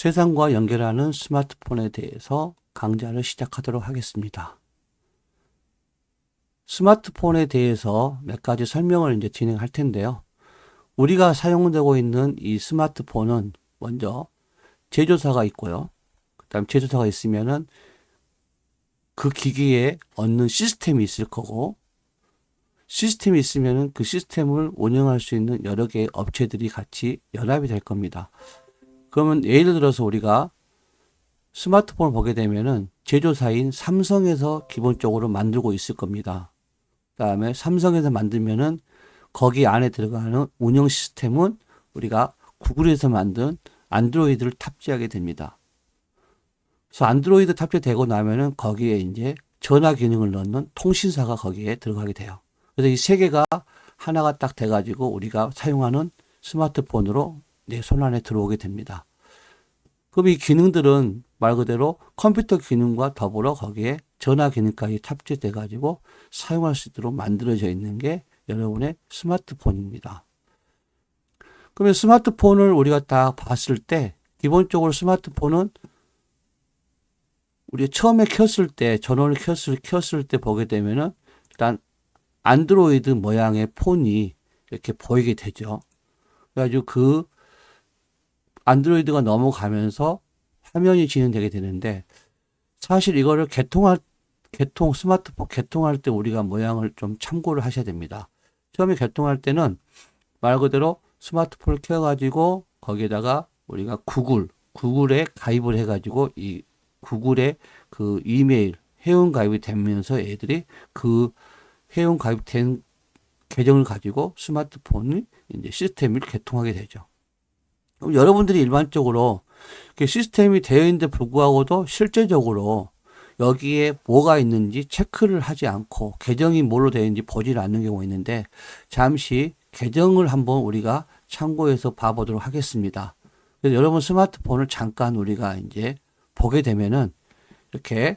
세상과 연결하는 스마트폰에 대해서 강좌를 시작하도록 하겠습니다. 스마트폰에 대해서 몇 가지 설명을 이제 진행할 텐데요. 우리가 사용되고 있는 이 스마트폰은 먼저 제조사가 있고요. 그다음 제조사가 있으면은 그 기기에 얻는 시스템이 있을 거고, 시스템이 있으면은 그 시스템을 운영할 수 있는 여러 개의 업체들이 같이 연합이 될 겁니다. 그러면 예를 들어서 우리가 스마트폰을 보게 되면은 제조사인 삼성에서 기본적으로 만들고 있을 겁니다. 그다음에 삼성에서 만들면은 거기 안에 들어가는 운영 시스템은 우리가 구글에서 만든 안드로이드를 탑재하게 됩니다. 그래서 안드로이드 탑재되고 나면은 거기에 이제 전화 기능을 넣는 통신사가 거기에 들어가게 돼요. 그래서 이 세 개가 하나가 딱 돼가지고 우리가 사용하는 스마트폰으로 내 손안에 들어오게 됩니다. 그럼 이 기능들은 말 그대로 컴퓨터 기능과 더불어 거기에 전화 기능까지 탑재돼 가지고 사용할 수 있도록 만들어져 있는 게 여러분의 스마트폰입니다. 그러면 스마트폰을 우리가 딱 봤을 때 기본적으로 스마트폰은 우리 처음에 켰을 때 전원을 켰을 때 보게 되면은 일단 안드로이드 모양의 폰이 이렇게 보이게 되죠. 그래가지고 그 안드로이드가 넘어가면서 화면이 진행되게 되는데, 사실 이거를 스마트폰 개통할 때 우리가 모양을 좀 참고를 하셔야 됩니다. 처음에 개통할 때는 말 그대로 스마트폰을 켜가지고 거기에다가 우리가 구글에 가입을 해가지고 이 구글의 그 이메일 회원 가입이 되면서 애들이 그 회원 가입된 계정을 가지고 스마트폰이 이제 시스템을 개통하게 되죠. 여러분들이 일반적으로 시스템이 되어 있는데 불구하고도 실제적으로 여기에 뭐가 있는지 체크를 하지 않고 계정이 뭘로 되어 있는지 보지를 않는 경우가 있는데, 잠시 계정을 한번 우리가 참고해서 봐보도록 하겠습니다. 그래서 여러분 스마트폰을 잠깐 우리가 이제 보게 되면은 이렇게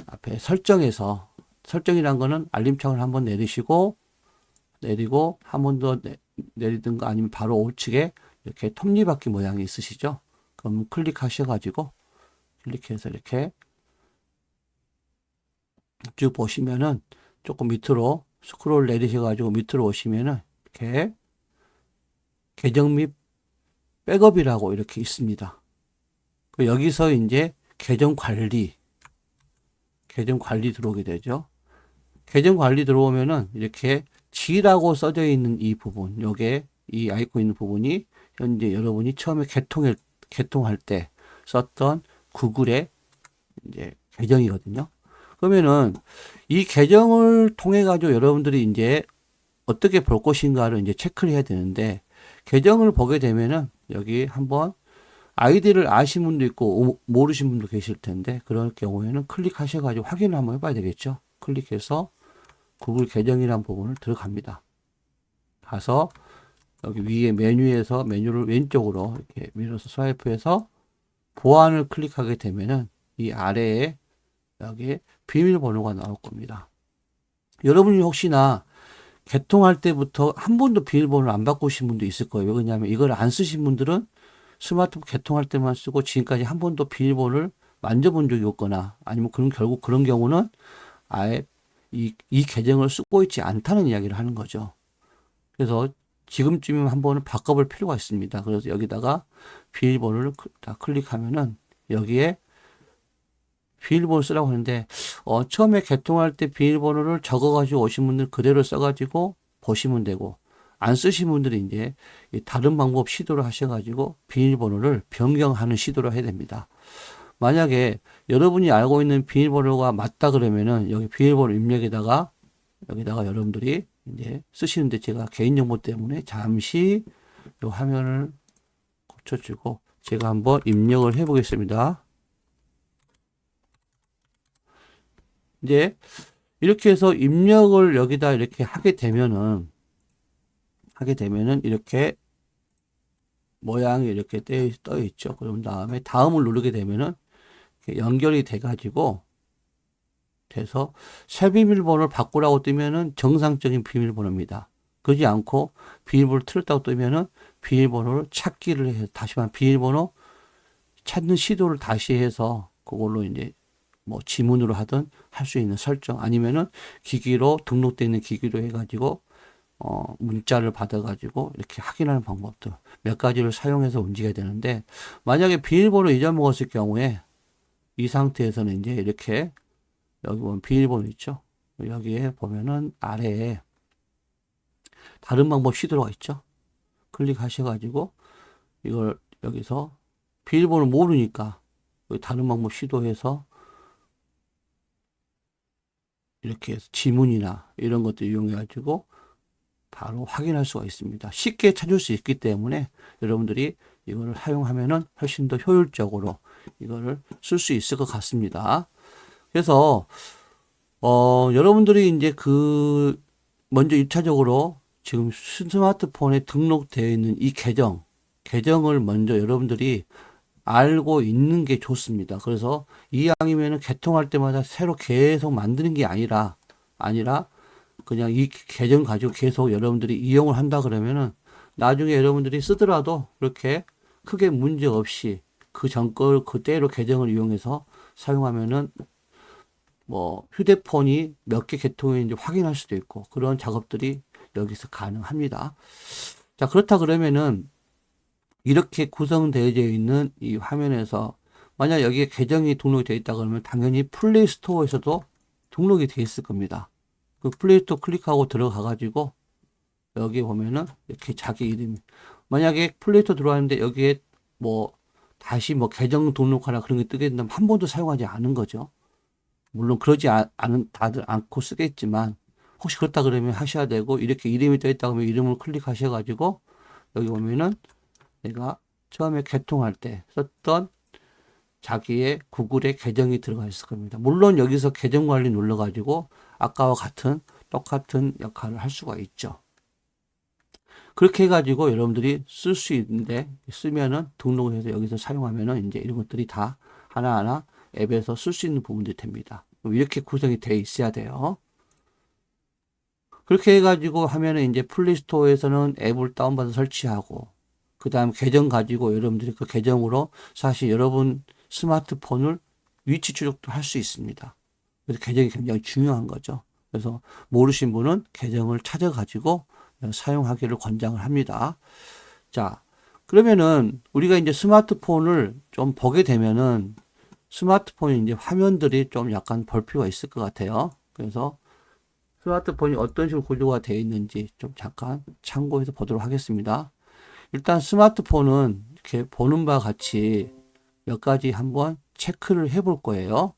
앞에 설정이란 거는 알림창을 한번 내리고 한 번 더 내리든가 아니면 바로 우측에 이렇게 톱니바퀴 모양이 있으시죠? 그럼 클릭해서 이렇게 쭉 보시면은 조금 밑으로 스크롤 내리셔가지고 밑으로 오시면은 이렇게 계정 및 백업이라고 이렇게 있습니다. 여기서 이제 계정 관리 들어오게 되죠. 계정 관리 들어오면은 이렇게 G라고 써져 있는 이 부분, 요게 이 아이콘 있는 부분이 현재 여러분이 처음에 개통할 때 썼던 구글의 이제 계정이거든요. 그러면은 이 계정을 통해 가지고 여러분들이 이제 어떻게 볼 것인가를 이제 체크를 해야 되는데, 계정을 보게 되면은 여기 한번 아이디를 아시는 분도 있고 모르시는 분도 계실 텐데, 그럴 경우에는 클릭하셔 가지고 확인을 한번 해봐야 되겠죠. 클릭해서 구글 계정이라는 부분을 들어갑니다. 가서 여기 위에 메뉴에서 메뉴를 왼쪽으로 이렇게 밀어서 스와이프해서 보안을 클릭하게 되면은 이 아래에 여기 비밀번호가 나올 겁니다. 여러분이 혹시나 개통할 때부터 한 번도 비밀번호를 안 바꾸신 분도 있을 거예요. 왜냐하면 이걸 안 쓰신 분들은 스마트폰 개통할 때만 쓰고 지금까지 한 번도 비밀번호를 만져본 적이 없거나, 아니면 결국 그런 경우는 아예 이 계정을 쓰고 있지 않다는 이야기를 하는 거죠. 그래서 지금쯤이면 한 번은 바꿔볼 필요가 있습니다. 그래서 여기다가 비밀번호를 다 클릭하면은 여기에 비밀번호 쓰라고 하는데, 처음에 개통할 때 비밀번호를 적어가지고 오신 분들 그대로 써가지고 보시면 되고, 안 쓰신 분들이 이제 다른 방법 시도를 하셔가지고 비밀번호를 변경하는 시도를 해야 됩니다. 만약에 여러분이 알고 있는 비밀번호가 맞다 그러면은 여기 비밀번호 입력에다가 여기다가 여러분들이 이제 쓰시는데, 제가 개인정보 때문에 잠시 이 화면을 고쳐주고 제가 한번 입력을 해 보겠습니다. 이제 이렇게 해서 입력을 여기다 이렇게 하게 되면은 이렇게 모양이 이렇게 떠 있죠. 그럼 다음에 다음을 누르게 되면은 연결이 돼서 새 비밀번호를 바꾸라고 뜨면은 정상적인 비밀번호입니다. 그러지 않고 비밀번호를 틀었다고 뜨면은 비밀번호를 찾기를 해서 다시 한번 비밀번호 찾는 시도를 다시 해서 그걸로 이제 뭐 지문으로 하든 할 수 있는 설정, 아니면은 기기로 등록되어 있는 기기로 해가지고 문자를 받아가지고 이렇게 확인하는 방법들 몇 가지를 사용해서 움직여야 되는데, 만약에 비밀번호 잊어먹었을 경우에 이 상태에서는 이제 이렇게 여기 보면 비밀번호 있죠. 여기에 보면은 아래에 다른 방법 시도가 있죠. 클릭하셔가지고 이걸 여기서 비밀번호 모르니까 다른 방법 시도해서 이렇게 해서 지문이나 이런 것들 이용해 가지고 바로 확인할 수가 있습니다. 쉽게 찾을 수 있기 때문에 여러분들이 이거를 사용하면은 훨씬 더 효율적으로 이거를 쓸 수 있을 것 같습니다. 그래서 여러분들이 이제 먼저 1차적으로 지금 스마트폰에 등록되어 있는 이 계정을 먼저 여러분들이 알고 있는 게 좋습니다. 그래서 이왕이면은 개통할 때마다 새로 계속 만드는 게 아니라 그냥 이 계정 가지고 계속 여러분들이 이용을 한다 그러면은 나중에 여러분들이 쓰더라도 그렇게 크게 문제 없이 그 전 걸 그대로 계정을 이용해서 사용하면은 뭐 휴대폰이 몇 개 개통했는지 확인할 수도 있고 그런 작업들이 여기서 가능합니다. 자, 그렇다 그러면은 이렇게 구성되어 있는 이 화면에서 만약 여기에 계정이 등록이 되어 있다 그러면 당연히 플레이 스토어에서도 등록이 되어 있을 겁니다. 그 플레이 스토어 클릭하고 들어가 가지고 여기 보면은 이렇게 자기 이름, 만약에 플레이 스토어 들어왔는데 여기에 뭐 다시 뭐 계정 등록하라 그런 게 뜨게 된다면 한 번도 사용하지 않은 거죠. 물론 그러지 않은 다들 않고 쓰겠지만 혹시 그렇다 그러면 하셔야 되고, 이렇게 이름이 떠 있다 그러면 이름을 클릭하셔 가지고 여기 보면은 내가 처음에 개통할 때 썼던 자기의 구글의 계정이 들어가 있을 겁니다. 물론 여기서 계정 관리 눌러가지고 아까와 똑같은 역할을 할 수가 있죠. 그렇게 해가지고 여러분들이 쓸 수 있는데, 쓰면은 등록을 해서 여기서 사용하면은 이제 이런 것들이 다 하나하나 앱에서 쓸 수 있는 부분들이 됩니다. 이렇게 구성이 돼 있어야 돼요. 그렇게 해가지고 하면은 이제 플레이스토어에서는 앱을 다운받아 설치하고, 그 다음 계정 가지고 여러분들이 그 계정으로 사실 여러분 스마트폰을 위치 추적도 할 수 있습니다. 그래서 계정이 굉장히 중요한 거죠. 그래서 모르신 분은 계정을 찾아가지고 사용하기를 권장을 합니다. 자, 그러면은 우리가 이제 스마트폰을 좀 보게 되면은 스마트폰이 이제 화면들이 좀 약간 볼 필요가 있을 것 같아요. 그래서 스마트폰이 어떤 식으로 구조가 되어 있는지 좀 잠깐 참고해서 보도록 하겠습니다. 일단 스마트폰은 이렇게 보는 바와 같이 몇 가지 한번 체크를 해볼 거예요.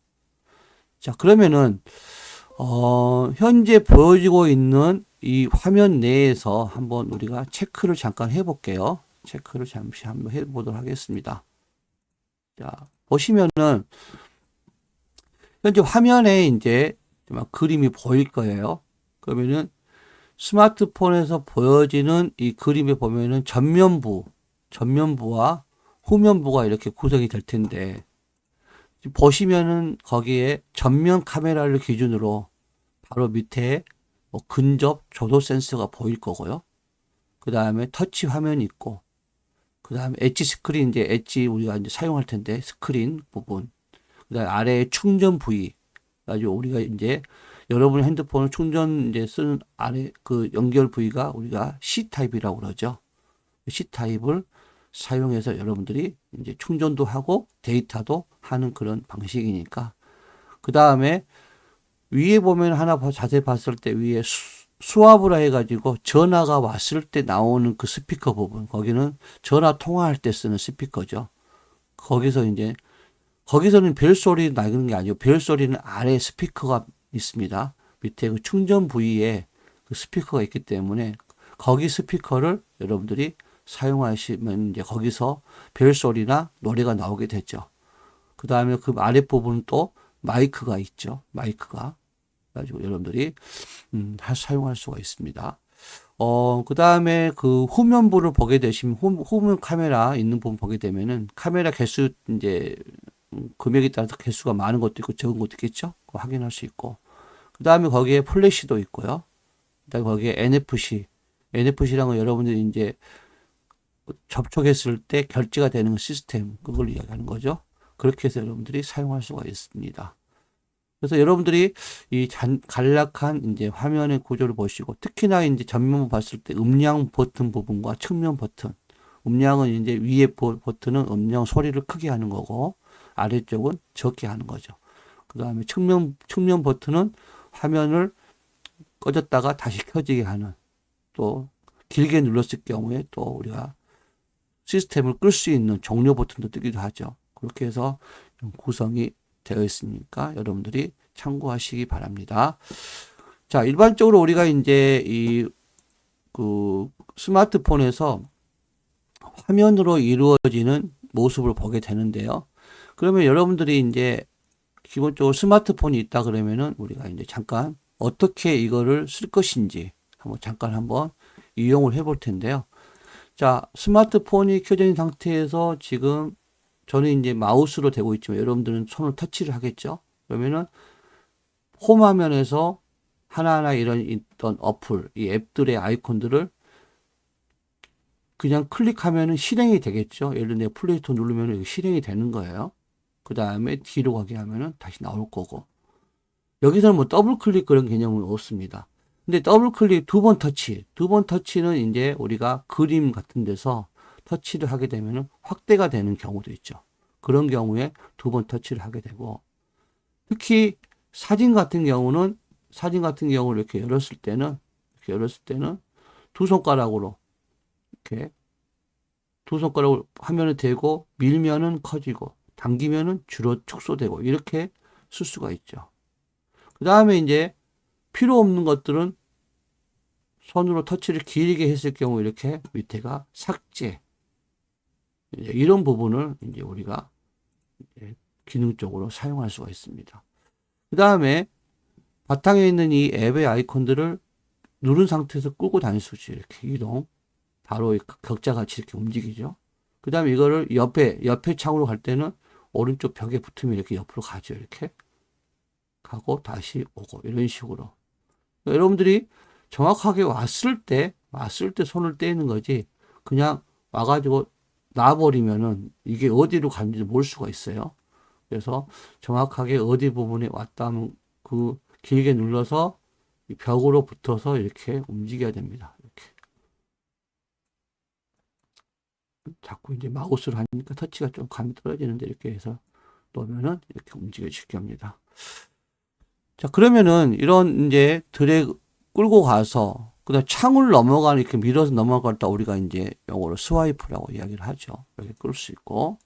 자, 그러면은 현재 보여지고 있는 이 화면 내에서 한번 우리가 체크를 잠깐 해볼게요. 체크를 잠시 한번 해보도록 하겠습니다. 자, 보시면은 현재 화면에 이제 그림이 보일 거예요. 그러면은 스마트폰에서 보여지는 이 그림에 보면은 전면부와 후면부가 이렇게 구성이 될 텐데, 보시면은 거기에 전면 카메라를 기준으로 바로 밑에 뭐 근접 조도 센서가 보일 거고요. 그 다음에 터치 화면이 있고, 그 다음에 엣지 스크린, 이제 엣지 우리가 이제 사용할 텐데 스크린 부분, 그 다음에 아래에 충전 부위, 가지고 우리가 이제 여러분 핸드폰을 충전 이제 쓰는 아래 그 연결 부위가 우리가 C 타입이라고 그러죠. C 타입을 사용해서 여러분들이 이제 충전도 하고 데이터도 하는 그런 방식이니까. 그 다음에 위에 보면 하나 자세히 봤을 때 위에 수압으로 해가지고 전화가 왔을 때 나오는 그 스피커 부분, 거기는 전화 통화할 때 쓰는 스피커죠. 거기서는 벨소리 나는 게 아니고 벨소리는 아래 스피커가 있습니다. 밑에 그 충전 부위에 그 스피커가 있기 때문에 거기 스피커를 여러분들이 사용하시면 이제 거기서 벨소리나 노래가 나오게 되죠. 그 다음에 그 아랫부분은 또 마이크가 있죠. 마이크가. 가지고 여러분들이 사용할 수가 있습니다. 그 다음에 그 후면부를 보게 되시면 후면 카메라 있는 부분 보게 되면은 카메라 개수 이제 금액에 따라서 개수가 많은 것도 있고 적은 것도 있겠죠. 그거 확인할 수 있고. 그 다음에 거기에 플래시도 있고요. 그 다음에 거기에 NFC라는 건 여러분들이 이제 접촉했을 때 결제가 되는 시스템, 그걸 이야기하는 거죠. 그렇게 해서 여러분들이 사용할 수가 있습니다. 그래서 여러분들이 이 간략한 이제 화면의 구조를 보시고, 특히나 이제 전면부 봤을 때 음량 버튼 부분과 측면 버튼, 음량은 이제 위에 버튼은 음량 소리를 크게 하는 거고, 아래쪽은 적게 하는 거죠. 그 다음에 측면 버튼은 화면을 꺼졌다가 다시 켜지게 하는, 또 길게 눌렀을 경우에 또 우리가 시스템을 끌 수 있는 종료 버튼도 뜨기도 하죠. 그렇게 해서 구성이 되어 있으니까 여러분들이 참고하시기 바랍니다. 자, 일반적으로 우리가 이제 그 스마트폰에서 화면으로 이루어지는 모습을 보게 되는데요. 그러면 여러분들이 이제 기본적으로 스마트폰이 있다 그러면은 우리가 이제 잠깐 어떻게 이거를 쓸 것인지 한번 이용을 해볼 텐데요. 자, 스마트폰이 켜져 있는 상태에서 지금 저는 이제 마우스로 되고 있지만 여러분들은 손을 터치를 하겠죠. 그러면은 홈 화면에서 하나하나 이런 있던 어플, 이 앱들의 아이콘들을 그냥 클릭하면은 실행이 되겠죠. 예를 들어 플레이스토어 누르면 실행이 되는 거예요. 그 다음에 뒤로 가게 하면은 다시 나올 거고. 여기서는 뭐 더블 클릭 그런 개념은 없습니다. 근데 더블 클릭 두 번 터치는 이제 우리가 그림 같은 데서 터치를 하게 되면은 확대가 되는 경우도 있죠. 그런 경우에 두 번 터치를 하게 되고, 특히 사진 같은 경우를 이렇게 열었을 때는 두 손가락으로 이렇게 두 손가락을 화면에 대고 밀면은 커지고 당기면은 축소되고 이렇게 쓸 수가 있죠. 그 다음에 이제 필요 없는 것들은 손으로 터치를 길게 했을 경우 이렇게 밑에가 삭제, 이런 부분을 이제 우리가 기능적으로 사용할 수가 있습니다. 그 다음에 바탕에 있는 이 앱의 아이콘들을 누른 상태에서 끌고 다닐 수 있죠. 이렇게 이동. 바로 격자같이 이렇게 움직이죠. 그 다음에 이거를 옆에 창으로 갈 때는 오른쪽 벽에 붙으면 이렇게 옆으로 가죠. 이렇게 가고 다시 오고 이런 식으로. 그러니까 여러분들이 정확하게 왔을 때 손을 떼는 거지, 그냥 와가지고 놔버리면은 이게 어디로 갔는지 모를 수가 있어요. 그래서 정확하게 어디 부분에 왔다 하면 그 길게 눌러서 벽으로 붙어서 이렇게 움직여야 됩니다. 이렇게. 자꾸 이제 마우스를 하니까 터치가 좀 감이 떨어지는데 이렇게 해서 놓으면은 이렇게 움직여질 겁니다. 자, 그러면은 이런 이제 끌고 가서 그다음 창을 넘어가는, 이렇게 밀어서 넘어갈 때 우리가 이제 영어로 스와이프라고 이야기를 하죠. 이렇게 끌 수 있고,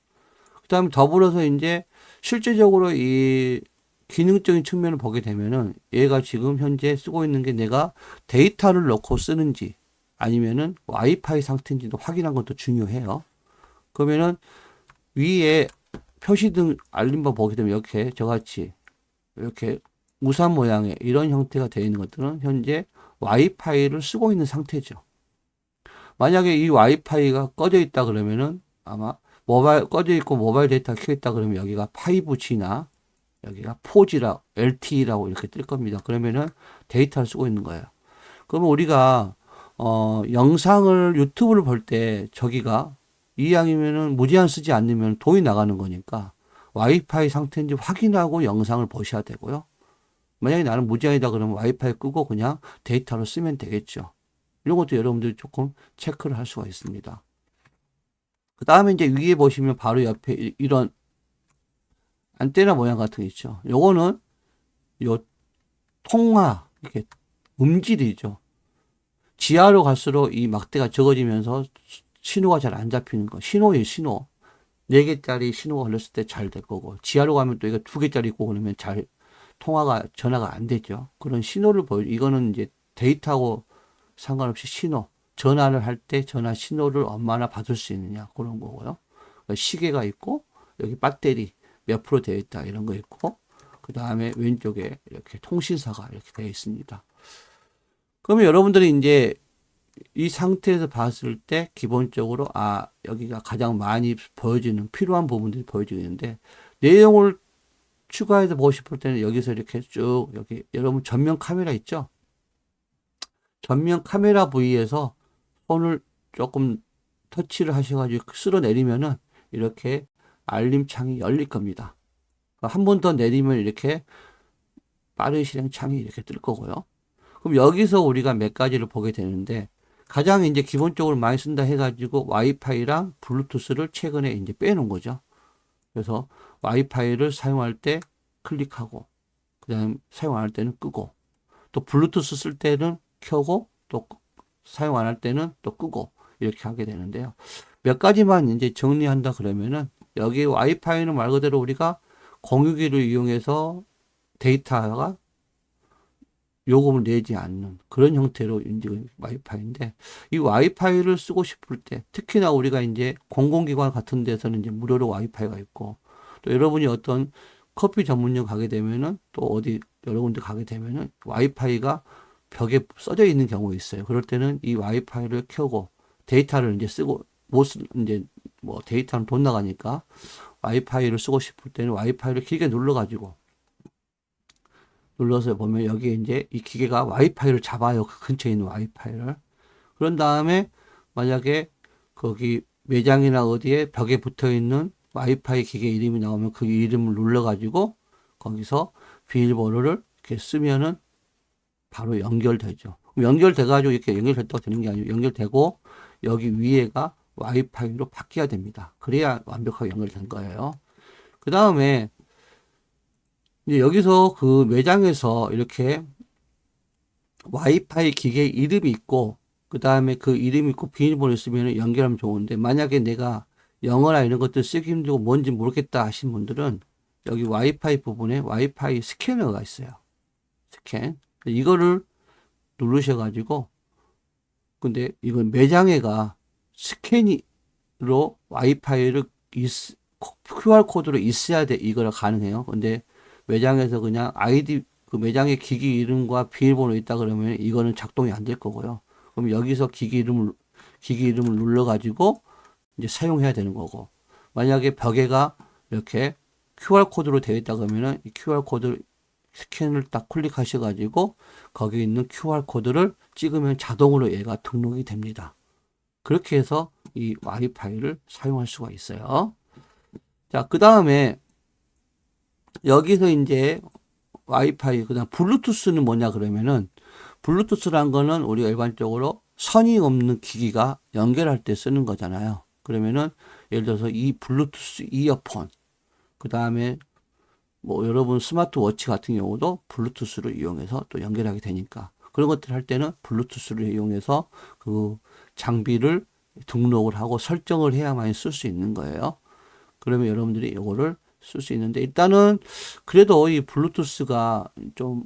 그다음에 더불어서 이제 실제적으로 이 기능적인 측면을 보게 되면은 얘가 지금 현재 쓰고 있는 게 내가 데이터를 넣고 쓰는지 아니면은 와이파이 상태인지도 확인한 것도 중요해요. 그러면은 위에 표시등 알림바 보게 되면 이렇게 저같이 이렇게 우산 모양의 이런 형태가 되어 있는 것들은 현재 와이파이를 쓰고 있는 상태죠. 만약에 이 와이파이가 꺼져 있다 그러면은 아마 꺼져 있고 모바일 데이터가 켜 있다 그러면 여기가 5G나 여기가 4G라 LTE라고 이렇게 뜰 겁니다. 그러면은 데이터를 쓰고 있는 거예요. 그러면 우리가 영상을 유튜브를 볼 때 저기가 이왕이면은 무제한 쓰지 않으면 돈이 나가는 거니까 와이파이 상태인지 확인하고 영상을 보셔야 되고요. 만약에 나는 무제한이다 그러면 와이파이 끄고 그냥 데이터로 쓰면 되겠죠. 이런 것도 여러분들이 조금 체크를 할 수가 있습니다. 그 다음에 이제 위에 보시면 바로 옆에 이런 안테나 모양 같은 게 있죠. 요거는 요 통화, 이렇게 음질이죠. 지하로 갈수록 이 막대가 적어지면서 신호가 잘 안 잡히는 거. 신호예요, 신호. 4개짜리 신호가 걸렸을 때 잘 될 거고, 지하로 가면 또 이거 2개짜리 있고 그러면 전화가 안 되죠. 그런 신호를 이거는 이제 데이터하고 상관없이 전화를 할 때 전화 신호를 얼마나 받을 수 있느냐, 그런 거고요. 시계가 있고, 여기 배터리 몇 프로 되어 있다, 이런 거 있고, 그 다음에 왼쪽에 이렇게 통신사가 이렇게 되어 있습니다. 그러면 여러분들이 이제 이 상태에서 봤을 때 기본적으로 여기가 가장 많이 필요한 부분들이 보여지는데, 내용을 추가해서 보고 싶을 때는 여기서 이렇게 쭉, 여기 여러분 전면 카메라 있죠? 전면 카메라 부위에서 손을 조금 터치를 하셔가지고 쓸어내리면은 이렇게 알림창이 열릴 겁니다. 한 번 더 내리면 이렇게 빠른 실행 창이 이렇게 뜰 거고요. 그럼 여기서 우리가 몇 가지를 보게 되는데, 가장 이제 기본적으로 많이 쓴다 해가지고 와이파이랑 블루투스를 최근에 이제 빼놓은 거죠. 그래서 와이파이를 사용할 때 클릭하고, 그 다음 사용 안 할 때는 끄고, 또 블루투스 쓸 때는 켜고, 또 사용 안 할 때는 또 끄고, 이렇게 하게 되는데요. 몇 가지만 이제 정리한다 그러면은, 여기 와이파이는 말 그대로 우리가 공유기를 이용해서 데이터가 요금을 내지 않는 그런 형태로 이제 와이파이인데, 이 와이파이를 쓰고 싶을 때, 특히나 우리가 이제 공공기관 같은 데서는 이제 무료로 와이파이가 있고, 또 여러분이 어떤 커피 전문점 가게 되면은, 또 어디 여러 군데 가게 되면은 와이파이가 벽에 써져 있는 경우가 있어요. 그럴 때는 이 와이파이를 켜고 데이터를 이제 쓰고 이제 뭐 데이터는 돈 나가니까 와이파이를 쓰고 싶을 때는 와이파이를 길게 눌러서 보면 여기에 이제 이 기계가 와이파이를 잡아요. 그 근처에 있는 와이파이를. 그런 다음에 만약에 거기 매장이나 어디에 벽에 붙어 있는 와이파이 기계 이름이 나오면 그 이름을 눌러가지고 거기서 비밀번호를 이렇게 쓰면은 바로 연결되죠. 연결돼가지고 이렇게 연결됐다고 되는 게 아니고 연결되고 여기 위에가 와이파이로 바뀌어야 됩니다. 그래야 완벽하게 연결된 거예요. 그 다음에 이제 여기서 그 매장에서 이렇게 와이파이 기계 이름이 있고, 그 다음에 그 이름이 있고 비밀번호 있으면 연결하면 좋은데, 만약에 내가 영어나 이런 것들 쓰기 힘들고 뭔지 모르겠다 하신 분들은 여기 와이파이 부분에 와이파이 스캐너가 있어요. 스캔. 이거를 누르셔가지고, 근데 이건 매장에가 스캔으로 와이파이를 QR코드로 있어야 돼. 이거가 가능해요. 근데 매장에서 그냥 아이디, 그 매장의 기기 이름과 비밀번호 있다 그러면 이거는 작동이 안 될 거고요. 그럼 여기서 기기 이름을 눌러가지고 이제 사용해야 되는 거고. 만약에 벽에가 이렇게 QR코드로 되어 있다 그러면은 이 QR코드 스캔을 딱 클릭하셔가지고 거기 있는 QR코드를 찍으면 자동으로 얘가 등록이 됩니다. 그렇게 해서 이 와이파이를 사용할 수가 있어요. 자, 그 다음에 여기서 이제 와이파이, 그 다음 블루투스는 뭐냐 그러면은, 블루투스란 거는 우리가 일반적으로 선이 없는 기기가 연결할 때 쓰는 거잖아요. 그러면은 예를 들어서 이 블루투스 이어폰, 그 다음에 뭐 여러분 스마트워치 같은 경우도 블루투스를 이용해서 또 연결하게 되니까 그런 것들 할 때는 블루투스를 이용해서 그 장비를 등록을 하고 설정을 해야만 쓸 수 있는 거예요. 그러면 여러분들이 이거를 쓸 수 있는데, 일단은 그래도 이 블루투스가 좀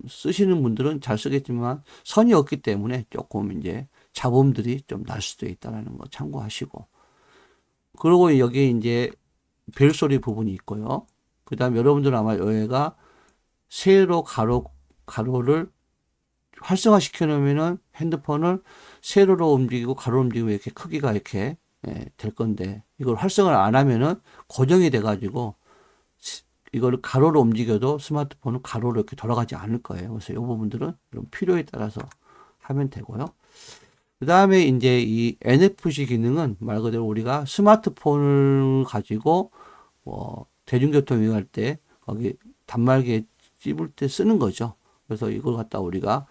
쓰시는 분들은 잘 쓰겠지만 선이 없기 때문에 조금 이제 잡음들이 좀 날 수도 있다는 거 참고하시고, 그리고 여기 이제 벨소리 부분이 있고요. 그 다음 여러분들은 아마 여기가 세로 가로를 활성화 시켜 놓으면은 핸드폰을 세로로 움직이고 가로로 움직이면 이렇게 크기가 이렇게 될 건데, 이걸 활성화를 안 하면은 고정이 돼 가지고 이거를 가로로 움직여도 스마트폰은 가로로 이렇게 돌아가지 않을 거예요. 그래서 이 부분들은 좀 필요에 따라서 하면 되고요. 그 다음에 이제 이 NFC 기능은 말 그대로 우리가 스마트폰을 가지고 대중교통 이용할 때 거기 단말기에 찝을 때 쓰는 거죠. 그래서 이걸 갖다 우리가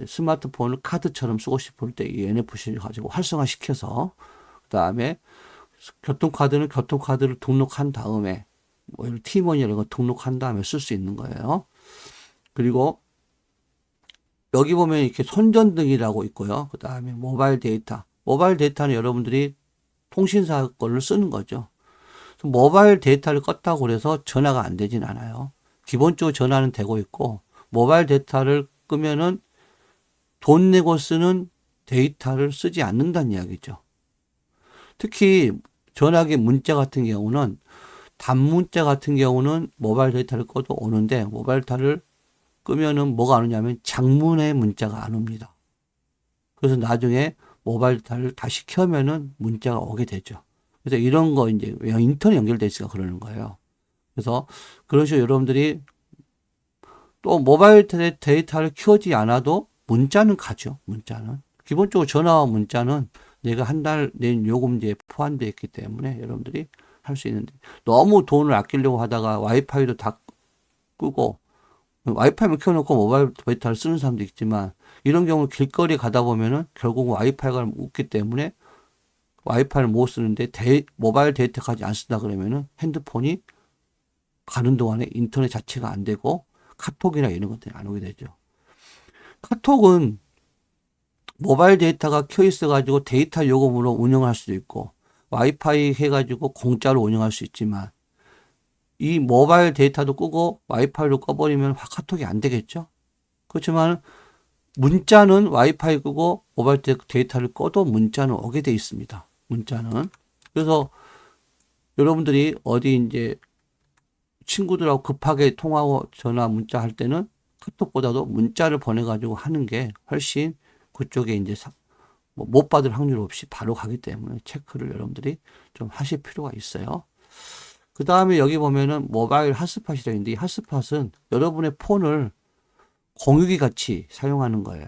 스마트폰을 카드처럼 쓰고 싶을 때 이 NFC를 가지고 활성화시켜서, 그 다음에 교통카드는 교통카드를 등록한 다음에 뭐 티머니 이런 거 등록한 다음에 쓸 수 있는 거예요. 그리고 여기 보면 이렇게 손전등이라고 있고요. 그 다음에 모바일 데이터. 모바일 데이터는 여러분들이 통신사 거를 쓰는 거죠. 모바일 데이터를 껐다고 그래서 전화가 안 되진 않아요. 기본적으로 전화는 되고 있고, 모바일 데이터를 끄면은 돈 내고 쓰는 데이터를 쓰지 않는다는 이야기죠. 특히 전화기 문자 같은 경우는, 단문자 같은 경우는 모바일 데이터를 꺼도 오는데, 모바일 데이터를 끄면은 뭐가 안 오냐면 장문의 문자가 안 옵니다. 그래서 나중에 모바일 데이터를 다시 켜면은 문자가 오게 되죠. 그래서 이런 거 이제 인터넷 연결돼 있으니까 그러는 거예요. 그래서 그런 식으로 여러분들이 또 모바일 데이터를 키우지 않아도 문자는 가죠. 문자는. 기본적으로 전화와 문자는 내가 한 달 낸 요금제에 포함되어 있기 때문에 여러분들이 할 수 있는데, 너무 돈을 아끼려고 하다가 와이파이도 다 끄고 와이파이만 켜놓고 모바일 데이터를 쓰는 사람도 있지만, 이런 경우 길거리 가다 보면은 결국 와이파이가 없기 때문에 와이파이를 못 쓰는데 모바일 데이터까지 안 쓴다 그러면은 핸드폰이 가는 동안에 인터넷 자체가 안 되고 카톡이나 이런 것들이 안 오게 되죠. 카톡은 모바일 데이터가 켜 있어 가지고 데이터 요금으로 운영할 수도 있고 와이파이 해가지고 공짜로 운영할 수 있지만, 이 모바일 데이터도 끄고 와이파이로 꺼버리면 카톡이 안 되겠죠. 그렇지만 문자는 와이파이 끄고 모바일 데이터를 꺼도 문자는 오게 돼 있습니다. 문자는. 그래서 여러분들이 어디 이제 친구들하고 급하게 통화하고 전화 문자 할 때는 카톡보다도 문자를 보내가지고 하는 게 훨씬 그쪽에 이제 못 받을 확률 없이 바로 가기 때문에 체크를 여러분들이 좀 하실 필요가 있어요. 그 다음에 여기 보면은 모바일 핫스팟이라고 있는데, 이 핫스팟은 여러분의 폰을 공유기 같이 사용하는 거예요.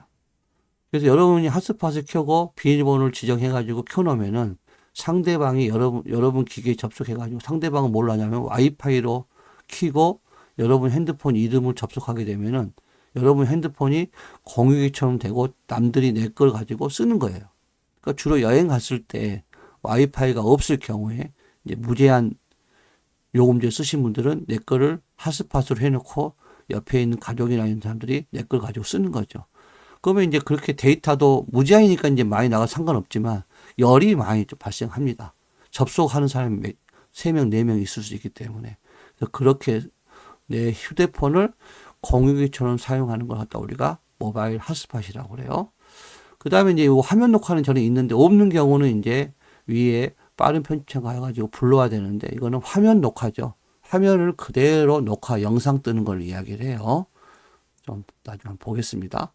그래서 여러분이 핫스팟을 켜고 비밀번호를 지정해가지고 켜놓으면은 상대방이 여러분 기기에 접속해가지고, 상대방은 뭘 하냐면 와이파이로 키고 여러분 핸드폰 이름을 접속하게 되면은 여러분 핸드폰이 공유기처럼 되고 남들이 내 걸 가지고 쓰는 거예요. 그러니까 주로 여행 갔을 때 와이파이가 없을 경우에 이제 무제한 요금제 쓰신 분들은 내 거를 핫스팟으로 해놓고 옆에 있는 가족이나 이런 사람들이 내 걸 가지고 쓰는 거죠. 그러면 이제 그렇게 데이터도 무제한이니까 이제 많이 나가 상관없지만 열이 많이 좀 발생합니다. 접속하는 사람이 3명, 4명 있을 수 있기 때문에. 그래서 그렇게 내 휴대폰을 공유기처럼 사용하는 걸 갖다 우리가 모바일 핫스팟이라고 그래요. 그 다음에 이제 이 화면 녹화는 저는 있는데, 없는 경우는 이제 위에 빠른 편집창 가가지고 불러야 되는데, 이거는 화면 녹화죠. 화면을 그대로 녹화, 영상 뜨는 걸 이야기를 해요. 좀 나중에 한번 보겠습니다.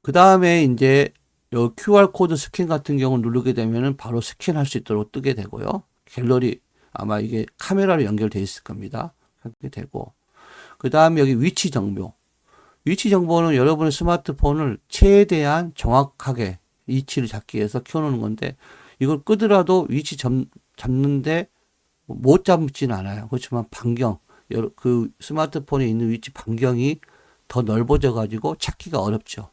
그 다음에 이제 요 QR코드 스캔 같은 경우 누르게 되면은 바로 스캔할 수 있도록 뜨게 되고요. 갤러리, 아마 이게 카메라로 연결되어 있을 겁니다. 하게 되고. 그 다음에 여기 위치 정보. 위치 정보는 여러분의 스마트폰을 최대한 정확하게 위치를 잡기 위해서 켜놓는 건데, 이걸 끄더라도 위치 잡는데 못 잡지는 않아요. 그렇지만 그 스마트폰에 있는 위치 반경이 더 넓어져 가지고 찾기가 어렵죠.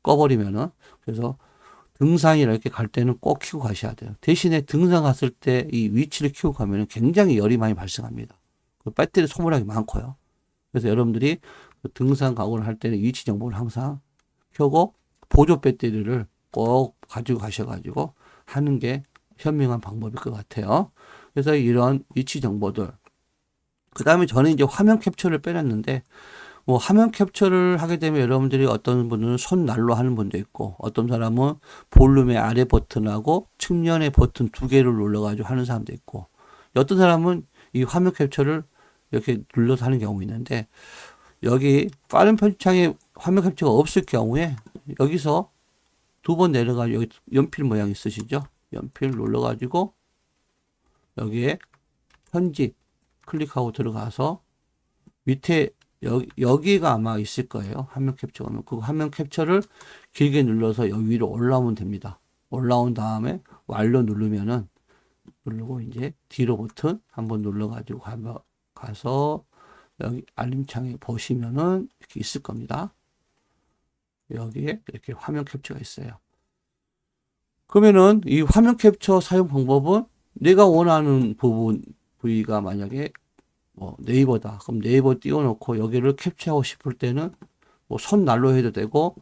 꺼버리면은. 그래서 등산이나 이렇게 갈 때는 꼭 켜고 가셔야 돼요. 대신에 등산 갔을 때 이 위치를 켜고 가면은 굉장히 열이 많이 발생합니다. 그 배터리 소모량이 많고요. 그래서 여러분들이 등산 가고를 할 때는 위치 정보를 항상 켜고 보조 배터리를 꼭 가지고 가셔가지고 하는 게 현명한 방법일 것 같아요. 그래서 이런 위치 정보들. 그 다음에 저는 이제 화면 캡처를 빼놨는데, 뭐 화면 캡처를 하게 되면 여러분들이 어떤 분은 손날로 하는 분도 있고, 어떤 사람은 볼륨의 아래 버튼하고 측면의 버튼 2개를 눌러가지고 하는 사람도 있고, 어떤 사람은 이 화면 캡처를 이렇게 눌러서 하는 경우 있는데, 여기 빠른 편집창에 화면 캡처가 없을 경우에 여기서 2번 내려가지고 여기 연필 모양 있으시죠? 연필 눌러가지고 여기에 편집 클릭하고 들어가서 밑에 여기가 아마 있을 거예요. 화면 캡처가. 그 화면 캡처를 길게 눌러서 여기 위로 올라오면 됩니다. 올라온 다음에 완료 누르고 이제 뒤로 버튼 한번 눌러가지고 가서 여기 알림창에 보시면은 이렇게 있을 겁니다. 여기에 이렇게 화면 캡처가 있어요. 그러면은 이 화면 캡처 사용 방법은 내가 원하는 부위가 만약에 뭐 네이버다. 그럼 네이버 띄워놓고 여기를 캡처하고 싶을 때는 뭐 손난로 해도 되고,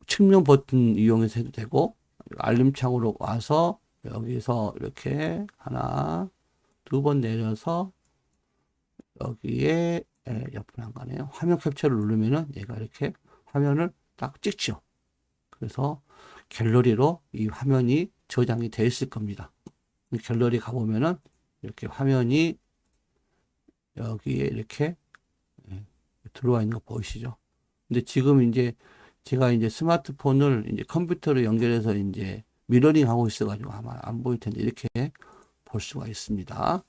측면 버튼 이용해서 해도 되고, 알림창으로 와서 여기서 이렇게 2번 내려서 여기에 옆으로 안 가네요. 화면 캡처를 누르면은 얘가 이렇게 화면을 딱 찍죠. 그래서 갤러리로 이 화면이 저장이 되어 있을 겁니다. 갤러리 가보면은 이렇게 화면이 여기에 이렇게 들어와 있는 거 보이시죠? 근데 지금 이제 제가 이제 스마트폰을 이제 컴퓨터로 연결해서 이제 미러링 하고 있어가지고 아마 안 보일 텐데 이렇게 볼 수가 있습니다.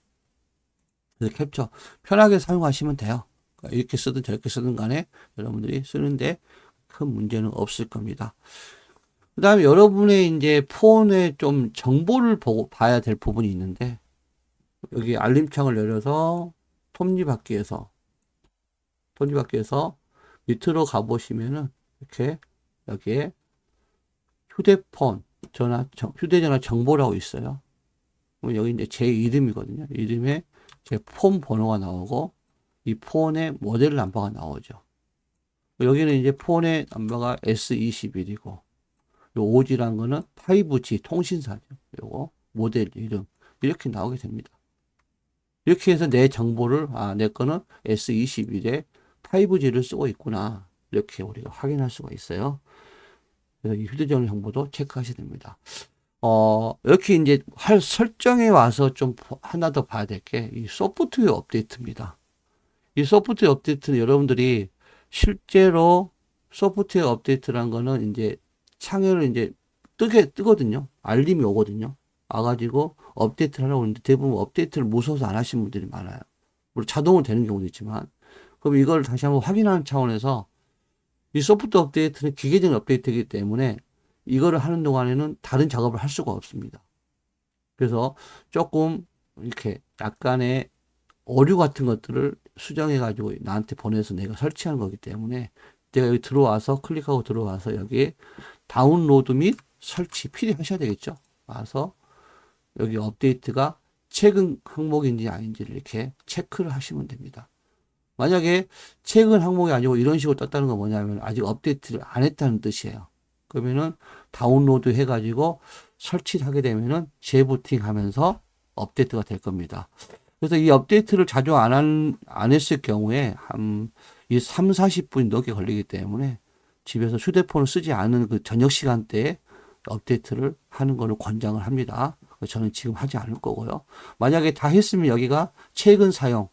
그래서 캡처 편하게 사용하시면 돼요. 그러니까 이렇게 쓰든 저렇게 쓰든 간에 여러분들이 쓰는데 큰 문제는 없을 겁니다. 그 다음에 여러분의 이제 폰에 좀 정보를 보고 봐야 될 부분이 있는데, 여기 알림창을 열어서 톱니바퀴에서 밑으로 가보시면은 이렇게 여기에 휴대전화 정보라고 있어요. 그럼 여기 이제 제 이름이거든요. 이름에 제 폰 번호가 나오고 이 폰의 모델 넘버가 나오죠. 여기는 이제 폰의 넘버가 S21이고 요 OG라는 거는 5G 통신사죠. 요거 모델 이름 이렇게 나오게 됩니다. 이렇게 해서 내 정보를 내 거는 S21에 5G를 쓰고 있구나. 이렇게 우리가 확인할 수가 있어요. 그래서 이 휴대전화 정보도 체크하셔야 됩니다. 이렇게 이제 설정에 와서 좀 하나 더 봐야 될 게 이 소프트웨어 업데이트입니다. 이 소프트웨어 업데이트는 여러분들이 실제로 소프트웨어 업데이트란 거는 이제 창을 이제 뜨거든요. 알림이 오거든요. 와가지고 업데이트를 하려고 하는데 대부분 업데이트를 무서워서 안 하시는 분들이 많아요. 물론 자동으로 되는 경우도 있지만. 그럼 이걸 다시 한번 확인하는 차원에서 이 소프트 업데이트는 기계적인 업데이트이기 때문에 이거를 하는 동안에는 다른 작업을 할 수가 없습니다. 그래서 조금 이렇게 약간의 오류 같은 것들을 수정해 가지고 나한테 보내서 내가 설치하는 거기 때문에 내가 여기 들어와서 클릭하고 들어와서 여기 다운로드 및 설치 필요하셔야 되겠죠. 와서 여기 업데이트가 최근 항목인지 아닌지를 이렇게 체크를 하시면 됩니다. 만약에 최근 항목이 아니고 이런 식으로 떴다는 건 뭐냐면 아직 업데이트를 안 했다는 뜻이에요. 그러면은 다운로드 해가지고 설치를 하게 되면은 재부팅 하면서 업데이트가 될 겁니다. 그래서 이 업데이트를 자주 안 했을 경우에 이 3, 40분이 넘게 걸리기 때문에 집에서 휴대폰을 쓰지 않은 그 저녁 시간대에 업데이트를 하는 거를 권장을 합니다. 저는 지금 하지 않을 거고요. 만약에 다 했으면 여기가 최근 사용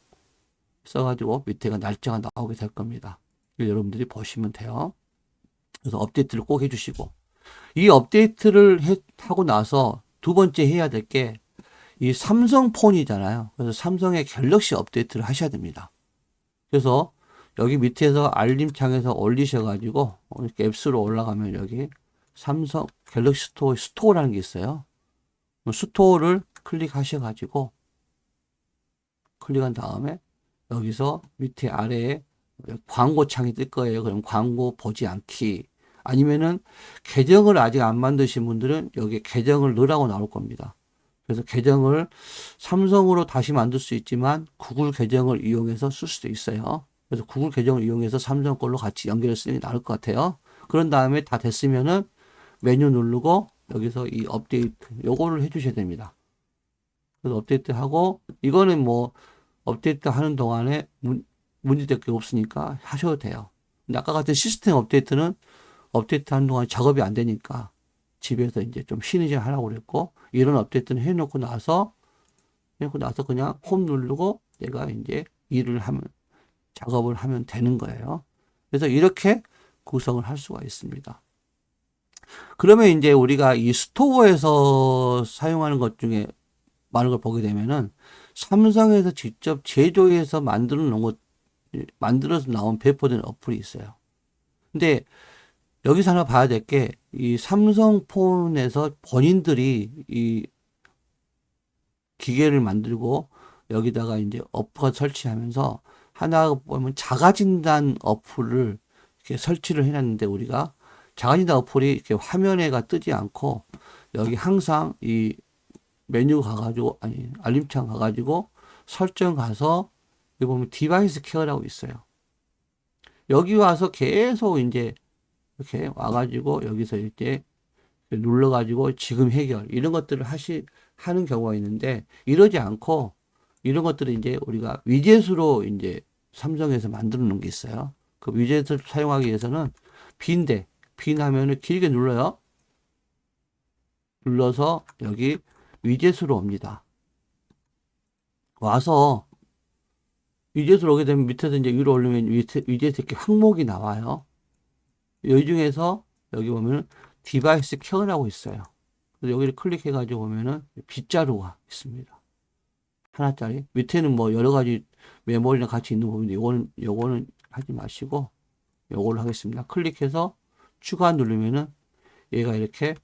써가지고 밑에가 날짜가 나오게 될 겁니다. 여러분들이 보시면 돼요. 그래서 업데이트를 꼭 해주시고 이 업데이트를 하고 나서 두 번째 해야 될 게 이 삼성 폰이잖아요. 그래서 삼성의 갤럭시 업데이트를 하셔야 됩니다. 그래서 여기 밑에서 알림창에서 올리셔가지고 이렇게 앱스로 올라가면 여기 삼성 갤럭시 스토어라는 게 있어요. 스토어를 클릭하셔가지고 클릭한 다음에 여기서 밑에 아래에 광고 창이 뜰 거예요. 그럼 광고 보지 않기. 아니면은 계정을 아직 안 만드신 분들은 여기 계정을 넣으라고 나올 겁니다. 그래서 계정을 삼성으로 다시 만들 수 있지만 구글 계정을 이용해서 쓸 수도 있어요. 그래서 구글 계정을 이용해서 삼성 걸로 같이 연결을 쓰는 게 나을 것 같아요. 그런 다음에 다 됐으면은 메뉴 누르고 여기서 이 업데이트 요거를 해주셔야 됩니다. 그래서 업데이트 하고 이거는 뭐 업데이트 하는 동안에 문제될 게 없으니까 하셔도 돼요. 근데 아까 같은 시스템 업데이트는 업데이트 하는 동안 작업이 안 되니까 집에서 이제 좀 쉬는 시간 하라고 그랬고, 이런 업데이트는 해놓고 나서 그냥 홈 누르고 내가 이제 작업을 하면 되는 거예요. 그래서 이렇게 구성을 할 수가 있습니다. 그러면 이제 우리가 이 스토어에서 사용하는 것 중에 많은 걸 보게 되면은 삼성에서 직접 제조해서 만들어서 나온 배포된 어플이 있어요. 근데 여기서 하나 봐야 될 게 이 삼성폰에서 본인들이 이 기계를 만들고 여기다가 이제 어플 설치하면서 하나 보면 자가진단 어플을 이렇게 설치를 해놨는데 우리가 자가진단 어플이 이렇게 화면에가 뜨지 않고 여기 항상 이 메뉴 가가지고 알림창 가가지고 설정 가서 여기 보면 디바이스 케어라고 있어요. 여기 와서 계속 이제 이렇게 와가지고 여기서 이제 눌러가지고 지금 해결 이런 것들을 하는 경우가 있는데 이러지 않고 이런 것들을 이제 우리가 위젯으로 이제 삼성에서 만들어 놓은 게 있어요. 그 위젯을 사용하기 위해서는 빈 화면을 길게 눌러요. 눌러서 여기 위젯으로 옵니다. 와서 위젯으로 오게 되면 밑에서 이제 위로 올리면 위젯 이렇게 항목이 나와요. 이 중에서 여기 보면 디바이스 케어라고 있어요. 그래서 여기를 클릭해가지고 보면은 빗자루가 있습니다. 하나짜리. 밑에는 뭐 여러 가지 메모리랑 같이 있는 부분인데 요거는 하지 마시고 요걸로 하겠습니다. 클릭해서 추가 누르면은 얘가 이렇게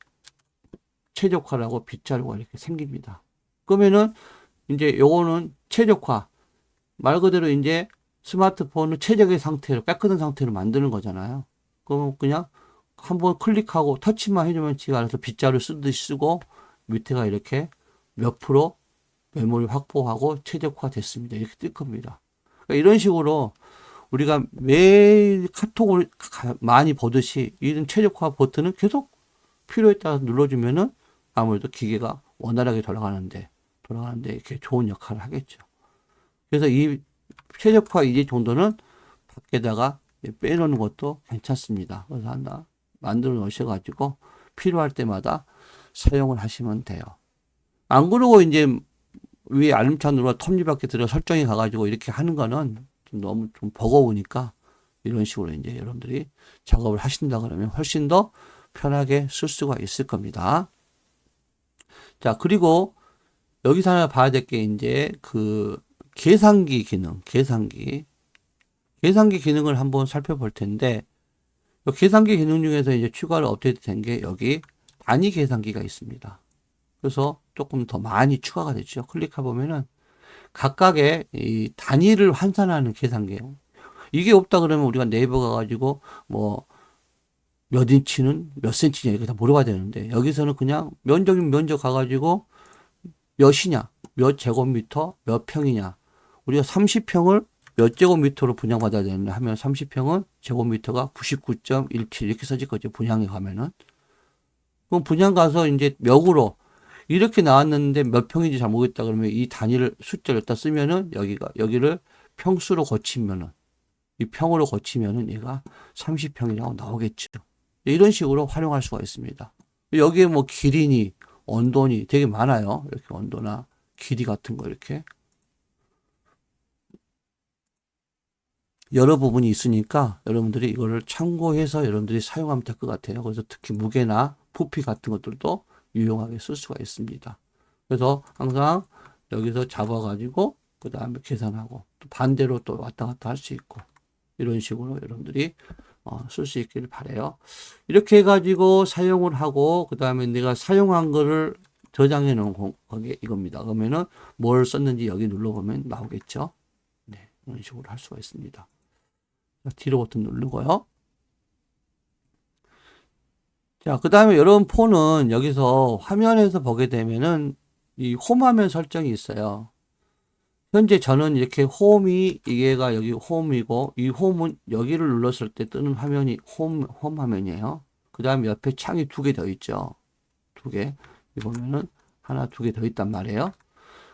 최적화라고 빗자루가 이렇게 생깁니다. 그러면은 이제 요거는 최적화. 말 그대로 이제 스마트폰을 최적의 상태로, 깨끗한 상태로 만드는 거잖아요. 그러면 그냥 한번 클릭하고 터치만 해주면 지가 알아서 빗자루 쓰듯이 쓰고 밑에가 이렇게 몇 프로 메모리 확보하고 최적화 됐습니다. 이렇게 뜰 겁니다. 그러니까 이런 식으로 우리가 매일 카톡을 많이 보듯이 이런 최적화 버튼은 계속 필요에 따라 눌러주면은 아무래도 기계가 원활하게 돌아가는데 이렇게 좋은 역할을 하겠죠. 그래서 이 최적화 이제 정도는 밖에다가 빼놓는 것도 괜찮습니다. 그래서 하나 만들어 놓으셔가지고 필요할 때마다 사용을 하시면 돼요. 안 그러고 이제 위에 알림창으로 톱니바퀴 들어 설정해 가가지고 이렇게 하는 거는 좀 너무 좀 버거우니까 이런 식으로 이제 여러분들이 작업을 하신다 그러면 훨씬 더 편하게 쓸 수가 있을 겁니다. 자, 그리고 여기서 하나 봐야 될 게 이제 그 계산기 기능, 계산기 기능을 한번 살펴볼 텐데, 계산기 기능 중에서 이제 추가로 업데이트 된 게 여기 단위 계산기가 있습니다. 그래서 조금 더 많이 추가가 됐죠. 클릭해 보면은 각각의 이 단위를 환산하는 계산기예요. 이게 없다 그러면 우리가 네이버 가가지고 뭐 몇 인치는 몇 센치냐 이렇게 다 물어봐야 되는데 여기서는 그냥 면적이면 면적 가가지고 몇이냐, 몇 제곱미터, 몇 평이냐. 우리가 30평을 몇 제곱미터로 분양받아야 되는데 하면 30평은 제곱미터가 99.17 이렇게 써질 거죠. 분양에 가면은. 그럼 분양 가서 이제 몇으로 이렇게 나왔는데 몇 평인지 잘 모르겠다 그러면 이 단위를 숫자를 갖다 쓰면은 여기를 평수로 고치면은 이 평으로 고치면은 얘가 30평이라고 나오겠죠. 이런 식으로 활용할 수가 있습니다. 여기에 뭐 길이니 온도니 되게 많아요. 이렇게 온도나 길이 같은 거 이렇게 여러 부분이 있으니까 여러분들이 이거를 참고해서 여러분들이 사용하면 될 것 같아요. 그래서 특히 무게나 부피 같은 것들도 유용하게 쓸 수가 있습니다. 그래서 항상 여기서 잡아가지고 그 다음에 계산하고 또 반대로 또 왔다 갔다 할 수 있고 이런 식으로 여러분들이 쓸 수 있기를 바라요. 이렇게 해가지고 사용을 하고 그 다음에 내가 사용한 거를 저장해 놓은 거게 이겁니다. 그러면은 뭘 썼는지 여기 눌러보면 나오겠죠. 네, 이런 식으로 할 수가 있습니다. 뒤로 버튼 누르고요. 자, 그 다음에 여러분 폰은 여기서 화면에서 보게 되면은 이 홈 화면 설정이 있어요. 현재 저는 이렇게 홈이 이게가 여기 홈이고 이 홈은 여기를 눌렀을 때 뜨는 화면이 홈 화면이에요. 그 다음에 옆에 창이 두 개 더 있죠. 두 개. 이 보면은 하나 두 개 더 있단 말이에요.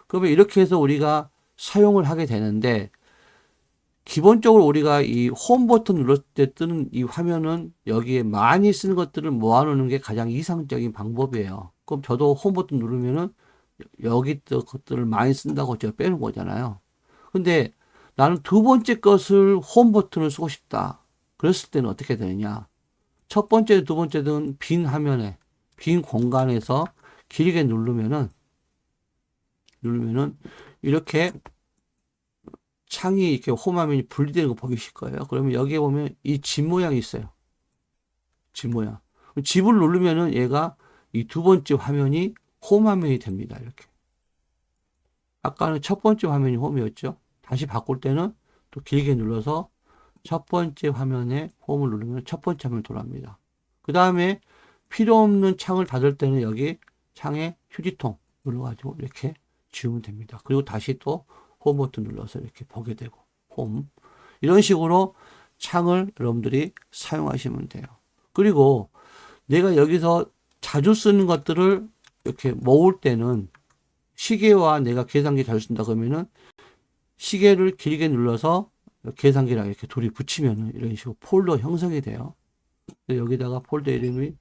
그러면 이렇게 해서 우리가 사용을 하게 되는데 기본적으로 우리가 이 홈 버튼 눌렀을 때 뜨는 이 화면은 여기에 많이 쓰는 것들을 모아놓는 게 가장 이상적인 방법이에요. 그럼 저도 홈 버튼 누르면은 여기 것들을 많이 쓴다고 제가 빼는 거잖아요. 근데 나는 두 번째 것을 홈 버튼을 쓰고 싶다. 그랬을 때는 어떻게 되느냐. 첫 번째, 두 번째는 빈 화면에, 빈 공간에서 길게 누르면은 이렇게 창이 이렇게 홈 화면이 분리되는 거 보이실 거예요. 그러면 여기에 보면 이 집 모양이 있어요. 집 모양. 집을 누르면은 얘가 이 두 번째 화면이 홈 화면이 됩니다. 이렇게. 아까는 첫 번째 화면이 홈이었죠. 다시 바꿀 때는 또 길게 눌러서 첫 번째 화면에 홈을 누르면 첫 번째 화면 돌아옵니다. 그 다음에 필요 없는 창을 닫을 때는 여기 창에 휴지통 눌러가지고 이렇게 지우면 됩니다. 그리고 다시 또 홈 버튼 눌러서 이렇게 보게 되고 홈 이런 식으로 창을 여러분들이 사용하시면 돼요. 그리고 내가 여기서 자주 쓰는 것들을 이렇게 모을 때는 시계와 내가 계산기 잘 쓴다 그러면은 시계를 길게 눌러서 계산기랑 이렇게 둘이 붙이면 이런 식으로 폴더 형성이 돼요. 여기다가 폴더 이름이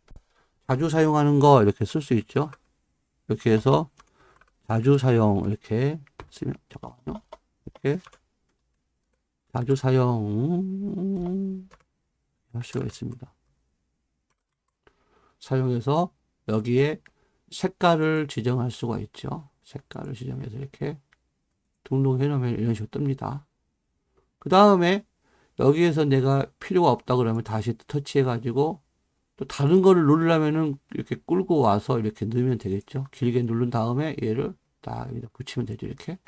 자주 사용하는 거 이렇게 쓸 수 있죠. 이렇게 해서 자주 사용 이렇게 쓰면 잠깐만요. 이렇게 자주 사용 할 수가 있습니다. 사용해서 여기에 색깔을 지정할 수가 있죠. 색깔을 지정해서 이렇게 등록해 놓으면 이런 식으로 뜹니다. 그 다음에 여기에서 내가 필요가 없다 그러면 다시 터치해 가지고 또 다른 거를 누르려면은 이렇게 끌고 와서 이렇게 넣으면 되겠죠. 길게 누른 다음에 얘를 딱 여기다 붙이면 되죠. 이렇게.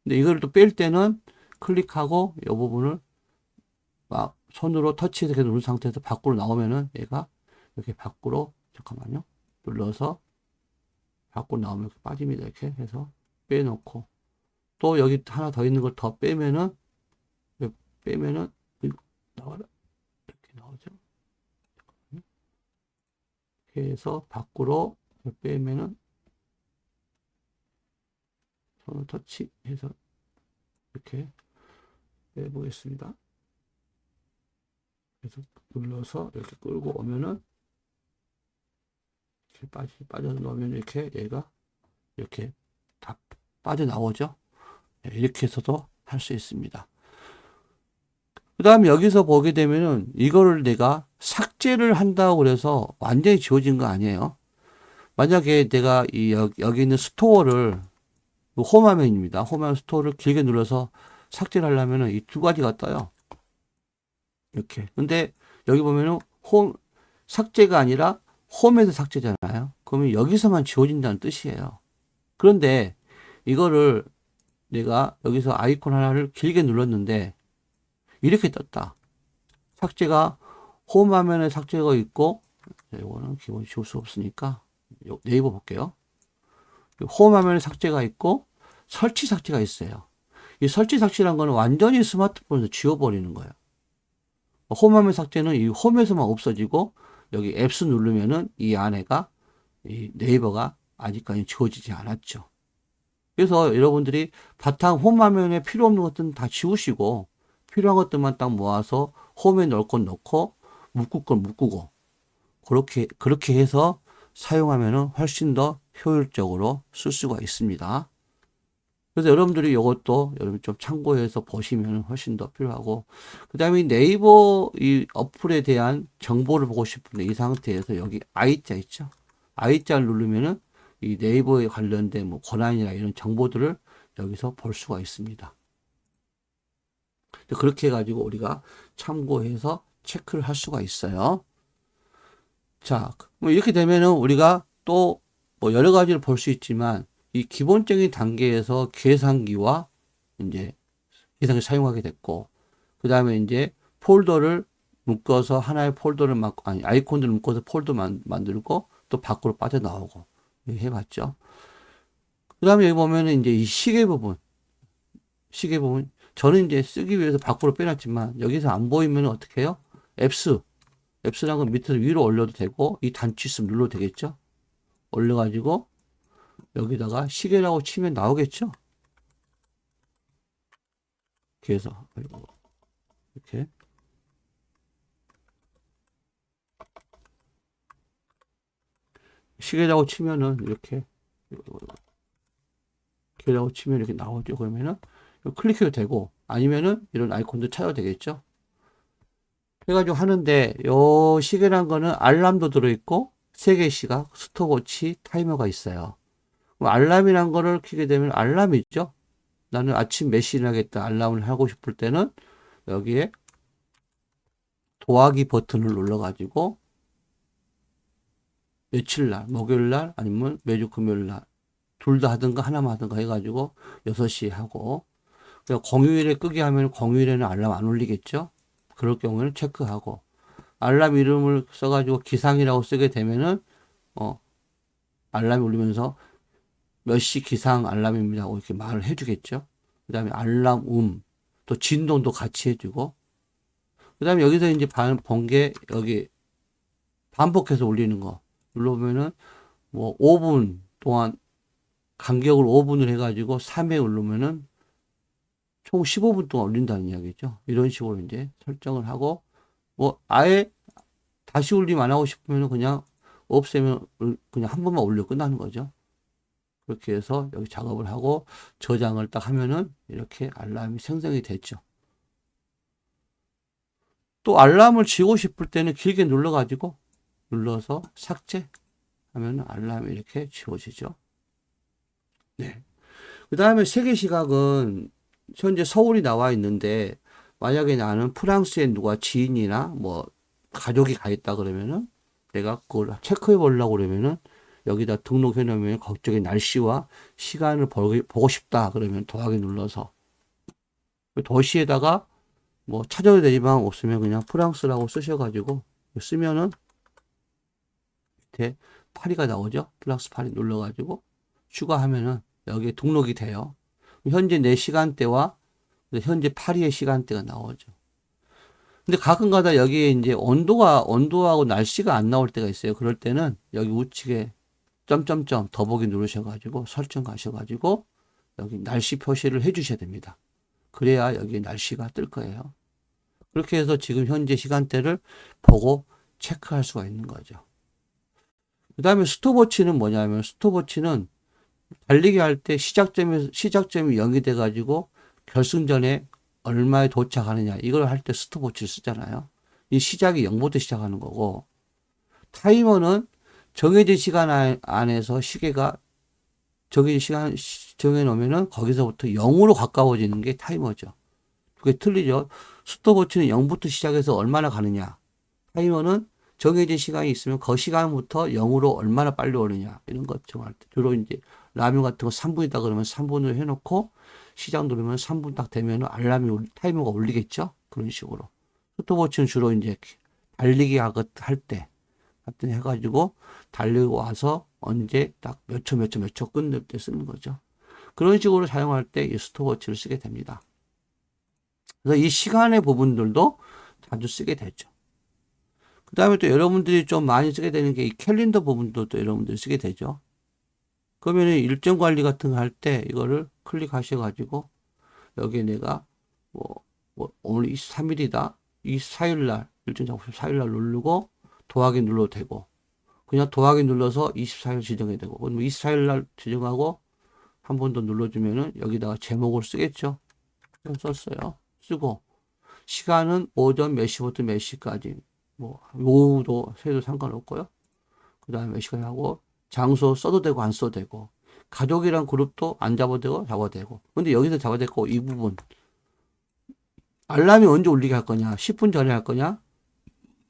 근데 이걸 또 뺄 때는 클릭하고 이 부분을 막 손으로 터치해서 계속 누른 상태에서 밖으로 나오면은 얘가 이렇게 밖으로, 잠깐만요. 눌러서 밖으로 나오면 이렇게 빠집니다. 이렇게 해서 빼놓고, 또 여기 하나 더 있는 걸 더 빼면은 이거 나와라. 이렇게 나오죠. 이렇게 해서 밖으로 빼면은 손을 터치해서 이렇게 빼보겠습니다. 그래서 눌러서 이렇게 끌고 오면은 이렇게 빠져서 넣으면 이렇게 얘가 이렇게 다 빠져나오죠. 이렇게 해서도 할 수 있습니다. 그 다음에 여기서 보게 되면은 이거를 내가 삭제를 한다고 그래서 완전히 지워진 거 아니에요. 만약에 내가 여기 있는 스토어를, 홈화면입니다. 홈화면 스토어를 길게 눌러서 삭제를 하려면은 이 두 가지가 떠요. 이렇게. 근데 여기 보면은 삭제가 아니라 홈에서 삭제잖아요. 그러면 여기서만 지워진다는 뜻이에요. 그런데 이거를 내가 여기서 아이콘 하나를 길게 눌렀는데 이렇게 떴다. 삭제가 홈 화면에 삭제가 있고, 이거는 기본 지울 수 없으니까 네이버 볼게요. 홈 화면에 삭제가 있고 설치 삭제가 있어요. 이 설치 삭제란 거는 완전히 스마트폰에서 지워버리는 거예요. 홈 화면 삭제는 이 홈에서만 없어지고 여기 앱스 누르면은 이 안에가 이 네이버가 아직까지 지워지지 않았죠. 그래서 여러분들이 바탕 홈 화면에 필요 없는 것들은 다 지우시고 필요한 것들만 딱 모아서 홈에 넣을 건 넣고 묶을 건 묶고 그렇게 해서 사용하면은 훨씬 더 효율적으로 쓸 수가 있습니다. 그래서 여러분들이 이것도 여러분 좀 참고해서 보시면 훨씬 더 필요하고, 그 다음에 네이버 이 어플에 대한 정보를 보고 싶은데 이 상태에서 여기 I자 있죠? I자를 누르면은 이 네이버에 관련된 뭐 권한이나 이런 정보들을 여기서 볼 수가 있습니다. 그렇게 해가지고 우리가 참고해서 체크를 할 수가 있어요. 자, 뭐 이렇게 되면은 우리가 또 뭐 여러 가지를 볼 수 있지만 이 기본적인 단계에서 계산기와 이제 계산기 사용하게 됐고, 그 다음에 이제 폴더를 묶어서 하나의 폴더를 아니 아이콘들을 묶어서 폴더 만들고 또 밖으로 빠져나오고 해봤죠. 그 다음에 여기 보면은 이제 이 시계 부분 저는 이제 쓰기 위해서 밖으로 빼놨지만 여기서 안 보이면 어떻게 해요? 앱스라는 건 밑에서 위로 올려도 되고 이 단추 눌러도 되겠죠. 올려가지고 여기다가 시계라고 치면 나오겠죠. 그래서 이렇게 시계라고 치면은 이렇게 시계라고 치면 이렇게 나오죠. 그러면은 클릭해도 되고 아니면은 이런 아이콘도 찾아도 되겠죠. 해가지고 하는데 요 시계란 거는 알람도 들어있고 3개 시각, 스톱워치, 타이머가 있어요. 그럼 알람이란 거를 켜게 되면 알람이 있죠. 나는 아침 몇 시에 일어나겠다 알람을 하고 싶을 때는 여기에 더하기 버튼을 눌러가지고 며칠날, 목요일날 아니면 매주 금요일날 둘 다 하든가 하나만 하든가 해가지고 6시에 하고, 공휴일에 끄게 하면 공휴일에는 알람 안 울리겠죠. 그럴 경우에는 체크하고, 알람 이름을 써가지고 기상이라고 쓰게 되면은 알람이 울리면서 몇 시 기상 알람입니다 하고 이렇게 말을 해주겠죠. 그 다음에 알람 또 진동도 같이 해주고, 그 다음에 여기서 이제 본 게 여기 반복해서 울리는 거 눌러보면은 뭐 5분 동안 간격을 5분을 해가지고 3회 누르면은 총 15분 동안 울린다는 이야기죠. 이런 식으로 이제 설정을 하고, 뭐 아예 다시 울림 안 하고 싶으면 그냥 없애면 그냥 한 번만 울려 끝나는 거죠. 그렇게 해서 여기 작업을 하고 저장을 딱 하면은 이렇게 알람이 생성이 됐죠. 또 알람을 지우고 싶을 때는 길게 눌러서 삭제 하면 알람이 이렇게 지워지죠. 네. 그 다음에 세계 시각은 현재 서울이 나와 있는데 만약에 나는 프랑스에 누가 지인이나 뭐 가족이 가 있다 그러면은 내가 그걸 체크해 보려고 그러면은 여기다 등록해 놓으면 그쪽의 날씨와 시간을 보고 싶다 그러면 더하기 눌러서 도시에다가 뭐 찾아도 되지만 없으면 그냥 프랑스라고 쓰셔가지고 쓰면은 밑에 파리가 나오죠. 플러스 파리 눌러가지고 추가하면은 여기에 등록이 돼요. 현재 내 시간대와 현재 파리의 시간대가 나오죠. 근데 가끔가다 여기에 이제 온도하고 날씨가 안 나올 때가 있어요. 그럴 때는 여기 우측에 점점점 더보기 누르셔가지고 설정 가셔가지고 여기 날씨 표시를 해주셔야 됩니다. 그래야 여기 날씨가 뜰 거예요. 그렇게 해서 지금 현재 시간대를 보고 체크할 수가 있는 거죠. 그 다음에 스톱워치는 뭐냐면 스톱워치는 달리기 할 때 시작점이 0이 돼가지고 결승전에 얼마에 도착하느냐 이걸 할 때 스톱워치를 쓰잖아요. 이 시작이 0부터 시작하는 거고 타이머는 정해진 시간 안에서 시계가 정해진 시간 정해놓으면은 거기서부터 0으로 가까워지는 게 타이머죠. 그게 틀리죠. 스톱워치는 0부터 시작해서 얼마나 가느냐. 타이머는 정해진 시간이 있으면 그 시간부터 0으로 얼마나 빨리 오느냐. 이런 것 정할 때. 주로 이제 라면 같은 거 3분이다 그러면 3분으로 해놓고 시작 누르면 3분 딱 되면 타이머가 울리겠죠. 그런 식으로. 스톱워치는 주로 이제 달리기 할 때, 하여튼 해가지고 달리고 와서 언제 딱 몇 초 끝낼 때 쓰는 거죠. 그런 식으로 사용할 때 이 스톱워치를 쓰게 됩니다. 그래서 이 시간의 부분들도 자주 쓰게 되죠. 그 다음에 또 여러분들이 좀 많이 쓰게 되는 게 이 캘린더 부분도 또 여러분들이 쓰게 되죠. 그러면 일정 관리 같은 거 할 때 이거를 클릭하셔가지고 여기에 내가 오늘 23일이다. 24일날 일정 작업 4일날 누르고 더하기 눌러도 되고 그냥 더하기 눌러서 24일 지정해야 되고 그럼 24일날 지정하고 한 번 더 눌러주면은 여기다가 제목을 쓰겠죠. 썼어요. 쓰고 시간은 오전 몇 시부터 몇 시까지 뭐 오후도 새도 상관없고요. 그 다음에 몇 시까지 하고 장소 써도 되고 안 써도 되고 가족이랑 그룹도 안 잡아도 되고 잡아도 되고 근데 여기서 잡아도 되고 이 부분 알람이 언제 울리게 할 거냐 10분 전에 할 거냐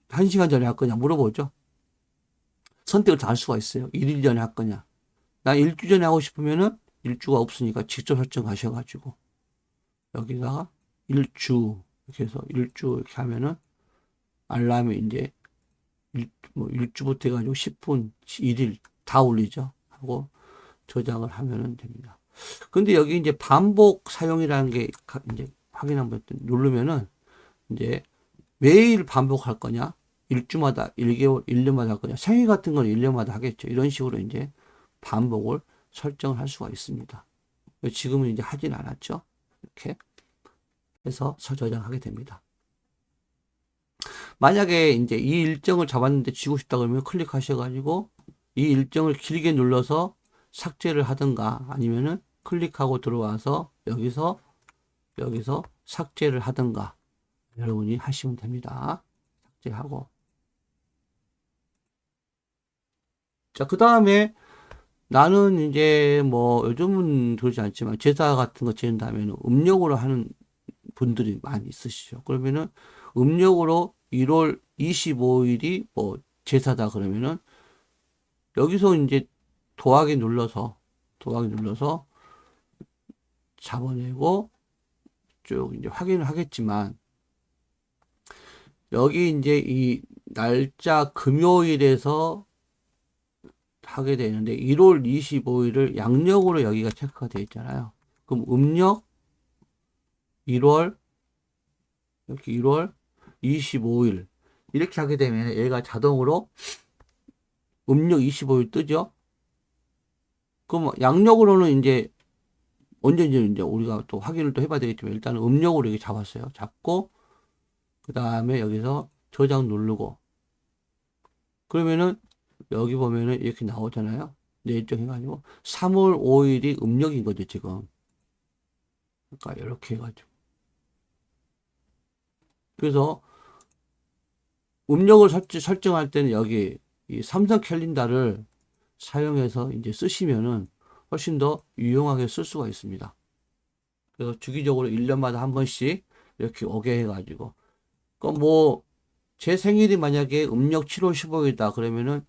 1시간 전에 할 거냐 물어보죠. 선택을 다 할 수가 있어요. 1일 전에 할 거냐 나 일주 전에 하고 싶으면은 일주가 없으니까 직접 설정하셔가지고 여기다가 일주 이렇게 해서 일주 이렇게 하면은 알람이 이제 일주부터 해가지고 10분, 1일 다 올리죠. 하고 저장을 하면 됩니다. 근데 여기 이제 반복 사용이라는 게 이제 확인 한번 누르면은 이제 매일 반복할 거냐, 일주마다, 1개월, 1년마다 할 거냐, 생일 같은 건 1년마다 하겠죠. 이런 식으로 이제 반복을 설정을 할 수가 있습니다. 지금은 이제 하진 않았죠. 이렇게 해서 저장하게 됩니다. 만약에 이제 이 일정을 잡았는데 지고 싶다 그러면 클릭하셔가지고 이 일정을 길게 눌러서 삭제를 하든가 아니면은 클릭하고 들어와서 여기서 삭제를 하든가 여러분이 하시면 됩니다. 삭제하고. 자, 그 다음에 나는 이제 뭐 요즘은 그러지 않지만 제사 같은 거 지낸다면 음력으로 하는 분들이 많이 있으시죠. 그러면은 음력으로 1월 25일이 뭐 제사다 그러면은 여기서 이제 더하기 눌러서 잡아내고 쭉 이제 확인을 하겠지만 여기 이제 이 날짜 금요일에서 하게 되는데 1월 25일을 양력으로 여기가 체크가 되어 있잖아요. 그럼 음력 1월 이렇게 1월 25일 이렇게 하게 되면 얘가 자동으로 음력 25일 뜨죠. 그럼 양력으로는 이제 언제인지 이제 우리가 또 확인을 또 해봐야 되겠지만 일단은 음력으로 이렇게 잡았어요. 잡고 그 다음에 여기서 저장 누르고 그러면은 여기 보면은 이렇게 나오잖아요. 내일정 해가지고 3월 5일이 음력인 거죠 지금. 그러니까 이렇게 해가지고 그래서 음력을 설정할 때는 여기 이 삼성 캘린더를 사용해서 이제 쓰시면은 훨씬 더 유용하게 쓸 수가 있습니다. 그래서 주기적으로 1년마다 한 번씩 이렇게 오게 해가지고, 그 뭐, 제 생일이 만약에 음력 7월 15일이다 그러면은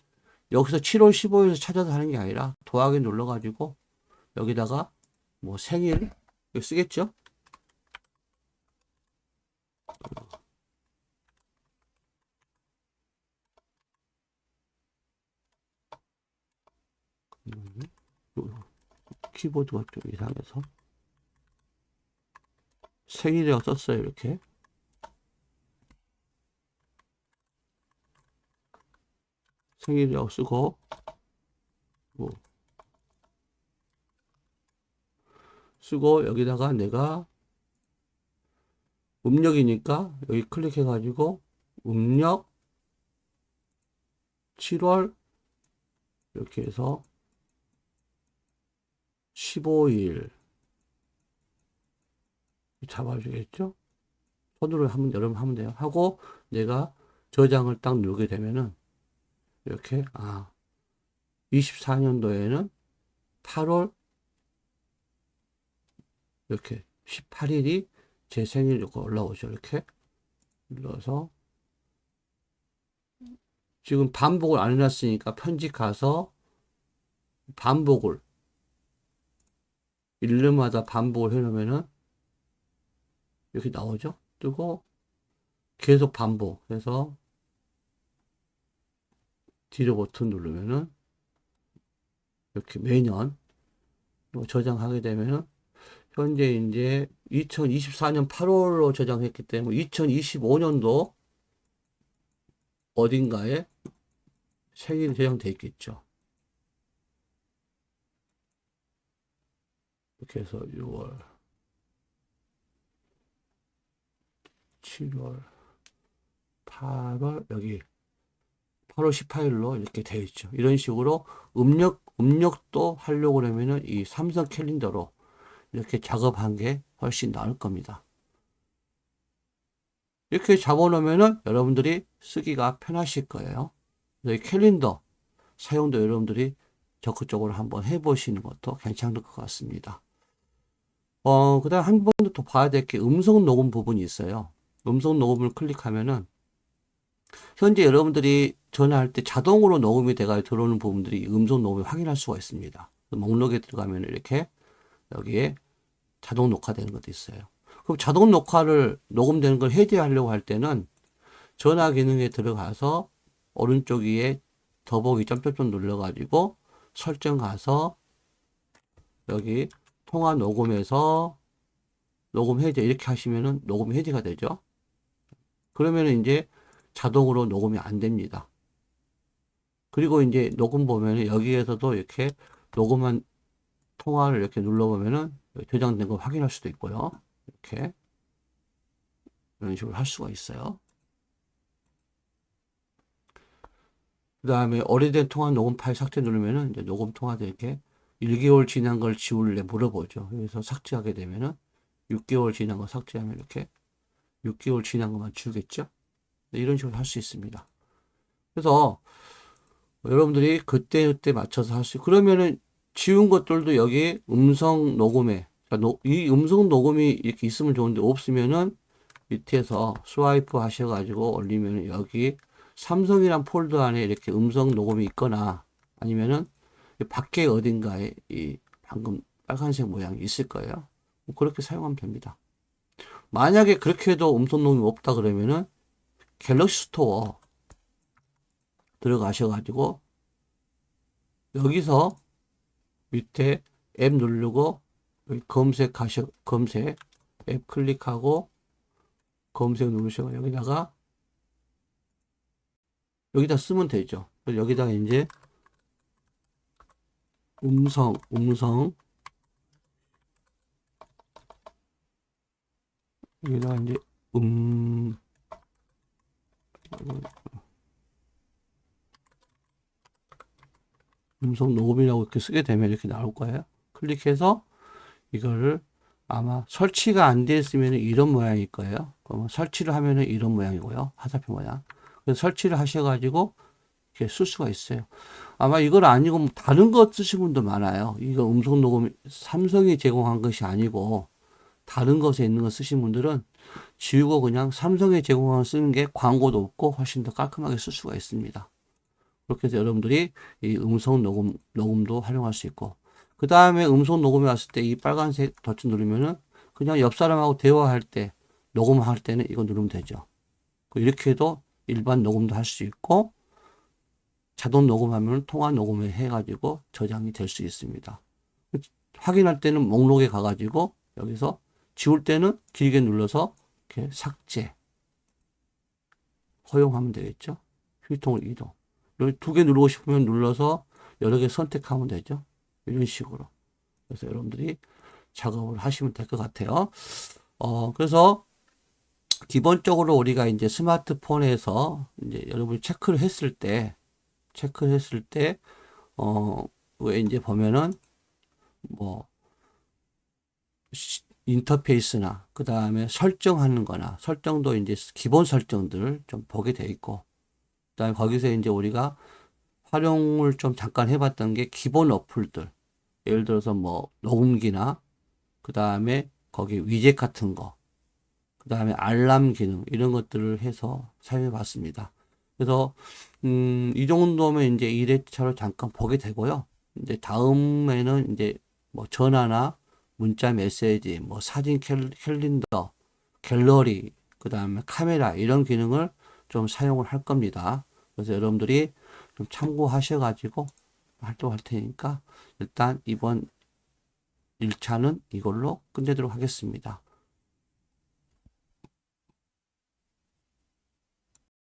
여기서 7월 15일에서 찾아서 하는 게 아니라 더하기 눌러가지고 여기다가 뭐 생일 이거 쓰겠죠? 키보드가 좀 이상해서 생일이라고 썼어요. 이렇게 생일이라고 쓰고 뭐 쓰고 여기다가 내가 음력이니까 여기 클릭해 가지고 음력 7월 이렇게 해서 15일 잡아주겠죠? 손으로 하면 여러분 하면 돼요. 하고 내가 저장을 딱 누르게 되면은 이렇게 24년도에는 8월 이렇게 18일이 제 생일 이렇게 올라오죠. 이렇게 눌러서 지금 반복을 안 해놨으니까 편집 가서 반복을 1년마다 반복을 해놓으면은 이렇게 나오죠. 뜨고 계속 반복해서 뒤로 버튼 누르면은 이렇게 매년 저장하게 되면은 현재 이제 2024년 8월로 저장했기 때문에 2025년도 어딘가에 생일이 저장돼 있겠죠. 이렇게 해서 6월, 7월, 8월 여기 8월 18일로 이렇게 되어 있죠. 이런 식으로 음력도 하려고 그러면은 이 삼성 캘린더로 이렇게 작업한 게 훨씬 나을 겁니다. 이렇게 잡아놓으면은 여러분들이 쓰기가 편하실 거예요. 이 캘린더 사용도 여러분들이 적극적으로 한번 해보시는 것도 괜찮을 것 같습니다. 그 다음 한 번 더 봐야 될 게 음성 녹음 부분이 있어요. 음성 녹음을 클릭하면은 현재 여러분들이 전화할 때 자동으로 녹음이 돼가 들어오는 부분들이 음성 녹음을 확인할 수가 있습니다. 목록에 들어가면 이렇게 여기에 자동 녹화되는 것도 있어요. 그럼 자동 녹화를 녹음되는 걸 해제하려고 할 때는 전화 기능에 들어가서 오른쪽 위에 더보기 점점점 눌러가지고 설정 가서 여기 통화 녹음에서 녹음 해제 이렇게 하시면은 녹음 해제가 되죠. 그러면은 이제 자동으로 녹음이 안 됩니다. 그리고 이제 녹음 보면은 여기에서도 이렇게 녹음한 통화를 이렇게 눌러보면은 저장된 거 확인할 수도 있고요. 이렇게 이런 식으로 할 수가 있어요. 그 다음에 오래된 통화 녹음 파일 삭제 누르면은 이제 녹음 통화도 이렇게 1개월 지난 걸 지울래 물어보죠. 그래서 삭제하게 되면은 6개월 지난 거 삭제하면 이렇게 6개월 지난 것만 지우겠죠. 이런 식으로 할 수 있습니다. 그래서 여러분들이 그때 맞춰서 할 수 있고 그러면은 지운 것들도 여기 음성 녹음에 이 음성 녹음이 이렇게 있으면 좋은데 없으면은 밑에서 스와이프 하셔가지고 올리면 여기 삼성이란 폴더 안에 이렇게 음성 녹음이 있거나 아니면은 밖에 어딘가에 이 방금 빨간색 모양이 있을 거예요. 그렇게 사용하면 됩니다. 만약에 그렇게 해도 음성 녹음이 없다 그러면은 갤럭시 스토어 들어가셔가지고 여기서 밑에 앱 누르고 여기 검색 앱 클릭하고 검색 누르시고 여기다 쓰면 되죠. 여기다가 이제 음성 여기다가 이제 음성 녹음이라고 이렇게 쓰게 되면 이렇게 나올 거예요. 클릭해서 이거를 아마 설치가 안 되어 있으면 이런 모양일 거예요. 그러면 설치를 하면은 이런 모양이고요. 화살표 모양. 그래서 설치를 하셔가지고 이렇게 쓸 수가 있어요. 아마 이걸 아니고 뭐 다른 거 쓰신 분도 많아요. 이거 음성 녹음 삼성이 제공한 것이 아니고 다른 것에 있는 거 쓰신 분들은 지우고 그냥 삼성의 제공을 쓰는 게 광고도 없고 훨씬 더 깔끔하게 쓸 수가 있습니다. 그렇게 해서 여러분들이 이 음성 녹음도 활용할 수 있고, 그 다음에 음성 녹음이 왔을 때 이 빨간색 버튼 누르면은 그냥 옆 사람하고 대화할 때, 녹음할 때는 이거 누르면 되죠. 이렇게 해도 일반 녹음도 할 수 있고, 자동 녹음하면 통화 녹음을 해가지고 저장이 될 수 있습니다. 확인할 때는 목록에 가가지고 여기서 지울 때는 길게 눌러서 이렇게 삭제, 허용하면 되겠죠. 휴통을 이동. 여기 두 개 누르고 싶으면 눌러서 여러 개 선택하면 되죠. 이런 식으로. 그래서 여러분들이 작업을 하시면 될 것 같아요. 그래서 기본적으로 우리가 이제 스마트폰에서 이제 여러분이 체크를 했을 때, 왜 이제 보면은 뭐, 인터페이스나, 그 다음에 설정하는 거나, 설정도 이제 기본 설정들 좀 보게 돼 있고, 그 다음에 거기서 이제 우리가 활용을 좀 잠깐 해봤던 게 기본 어플들. 예를 들어서 뭐, 녹음기나, 그 다음에 거기 위젯 같은 거, 그 다음에 알람 기능, 이런 것들을 해서 사용해 봤습니다. 그래서, 이 정도면 이제 1회차로 잠깐 보게 되고요. 이제 다음에는 이제 뭐 전화나 문자 메시지, 뭐 사진 캘린더, 갤러리, 그 다음에 카메라, 이런 기능을 좀 사용을 할 겁니다. 그래서 여러분들이 좀 참고하셔가지고 활동할 테니까 일단 이번 1차는 이걸로 끝내도록 하겠습니다.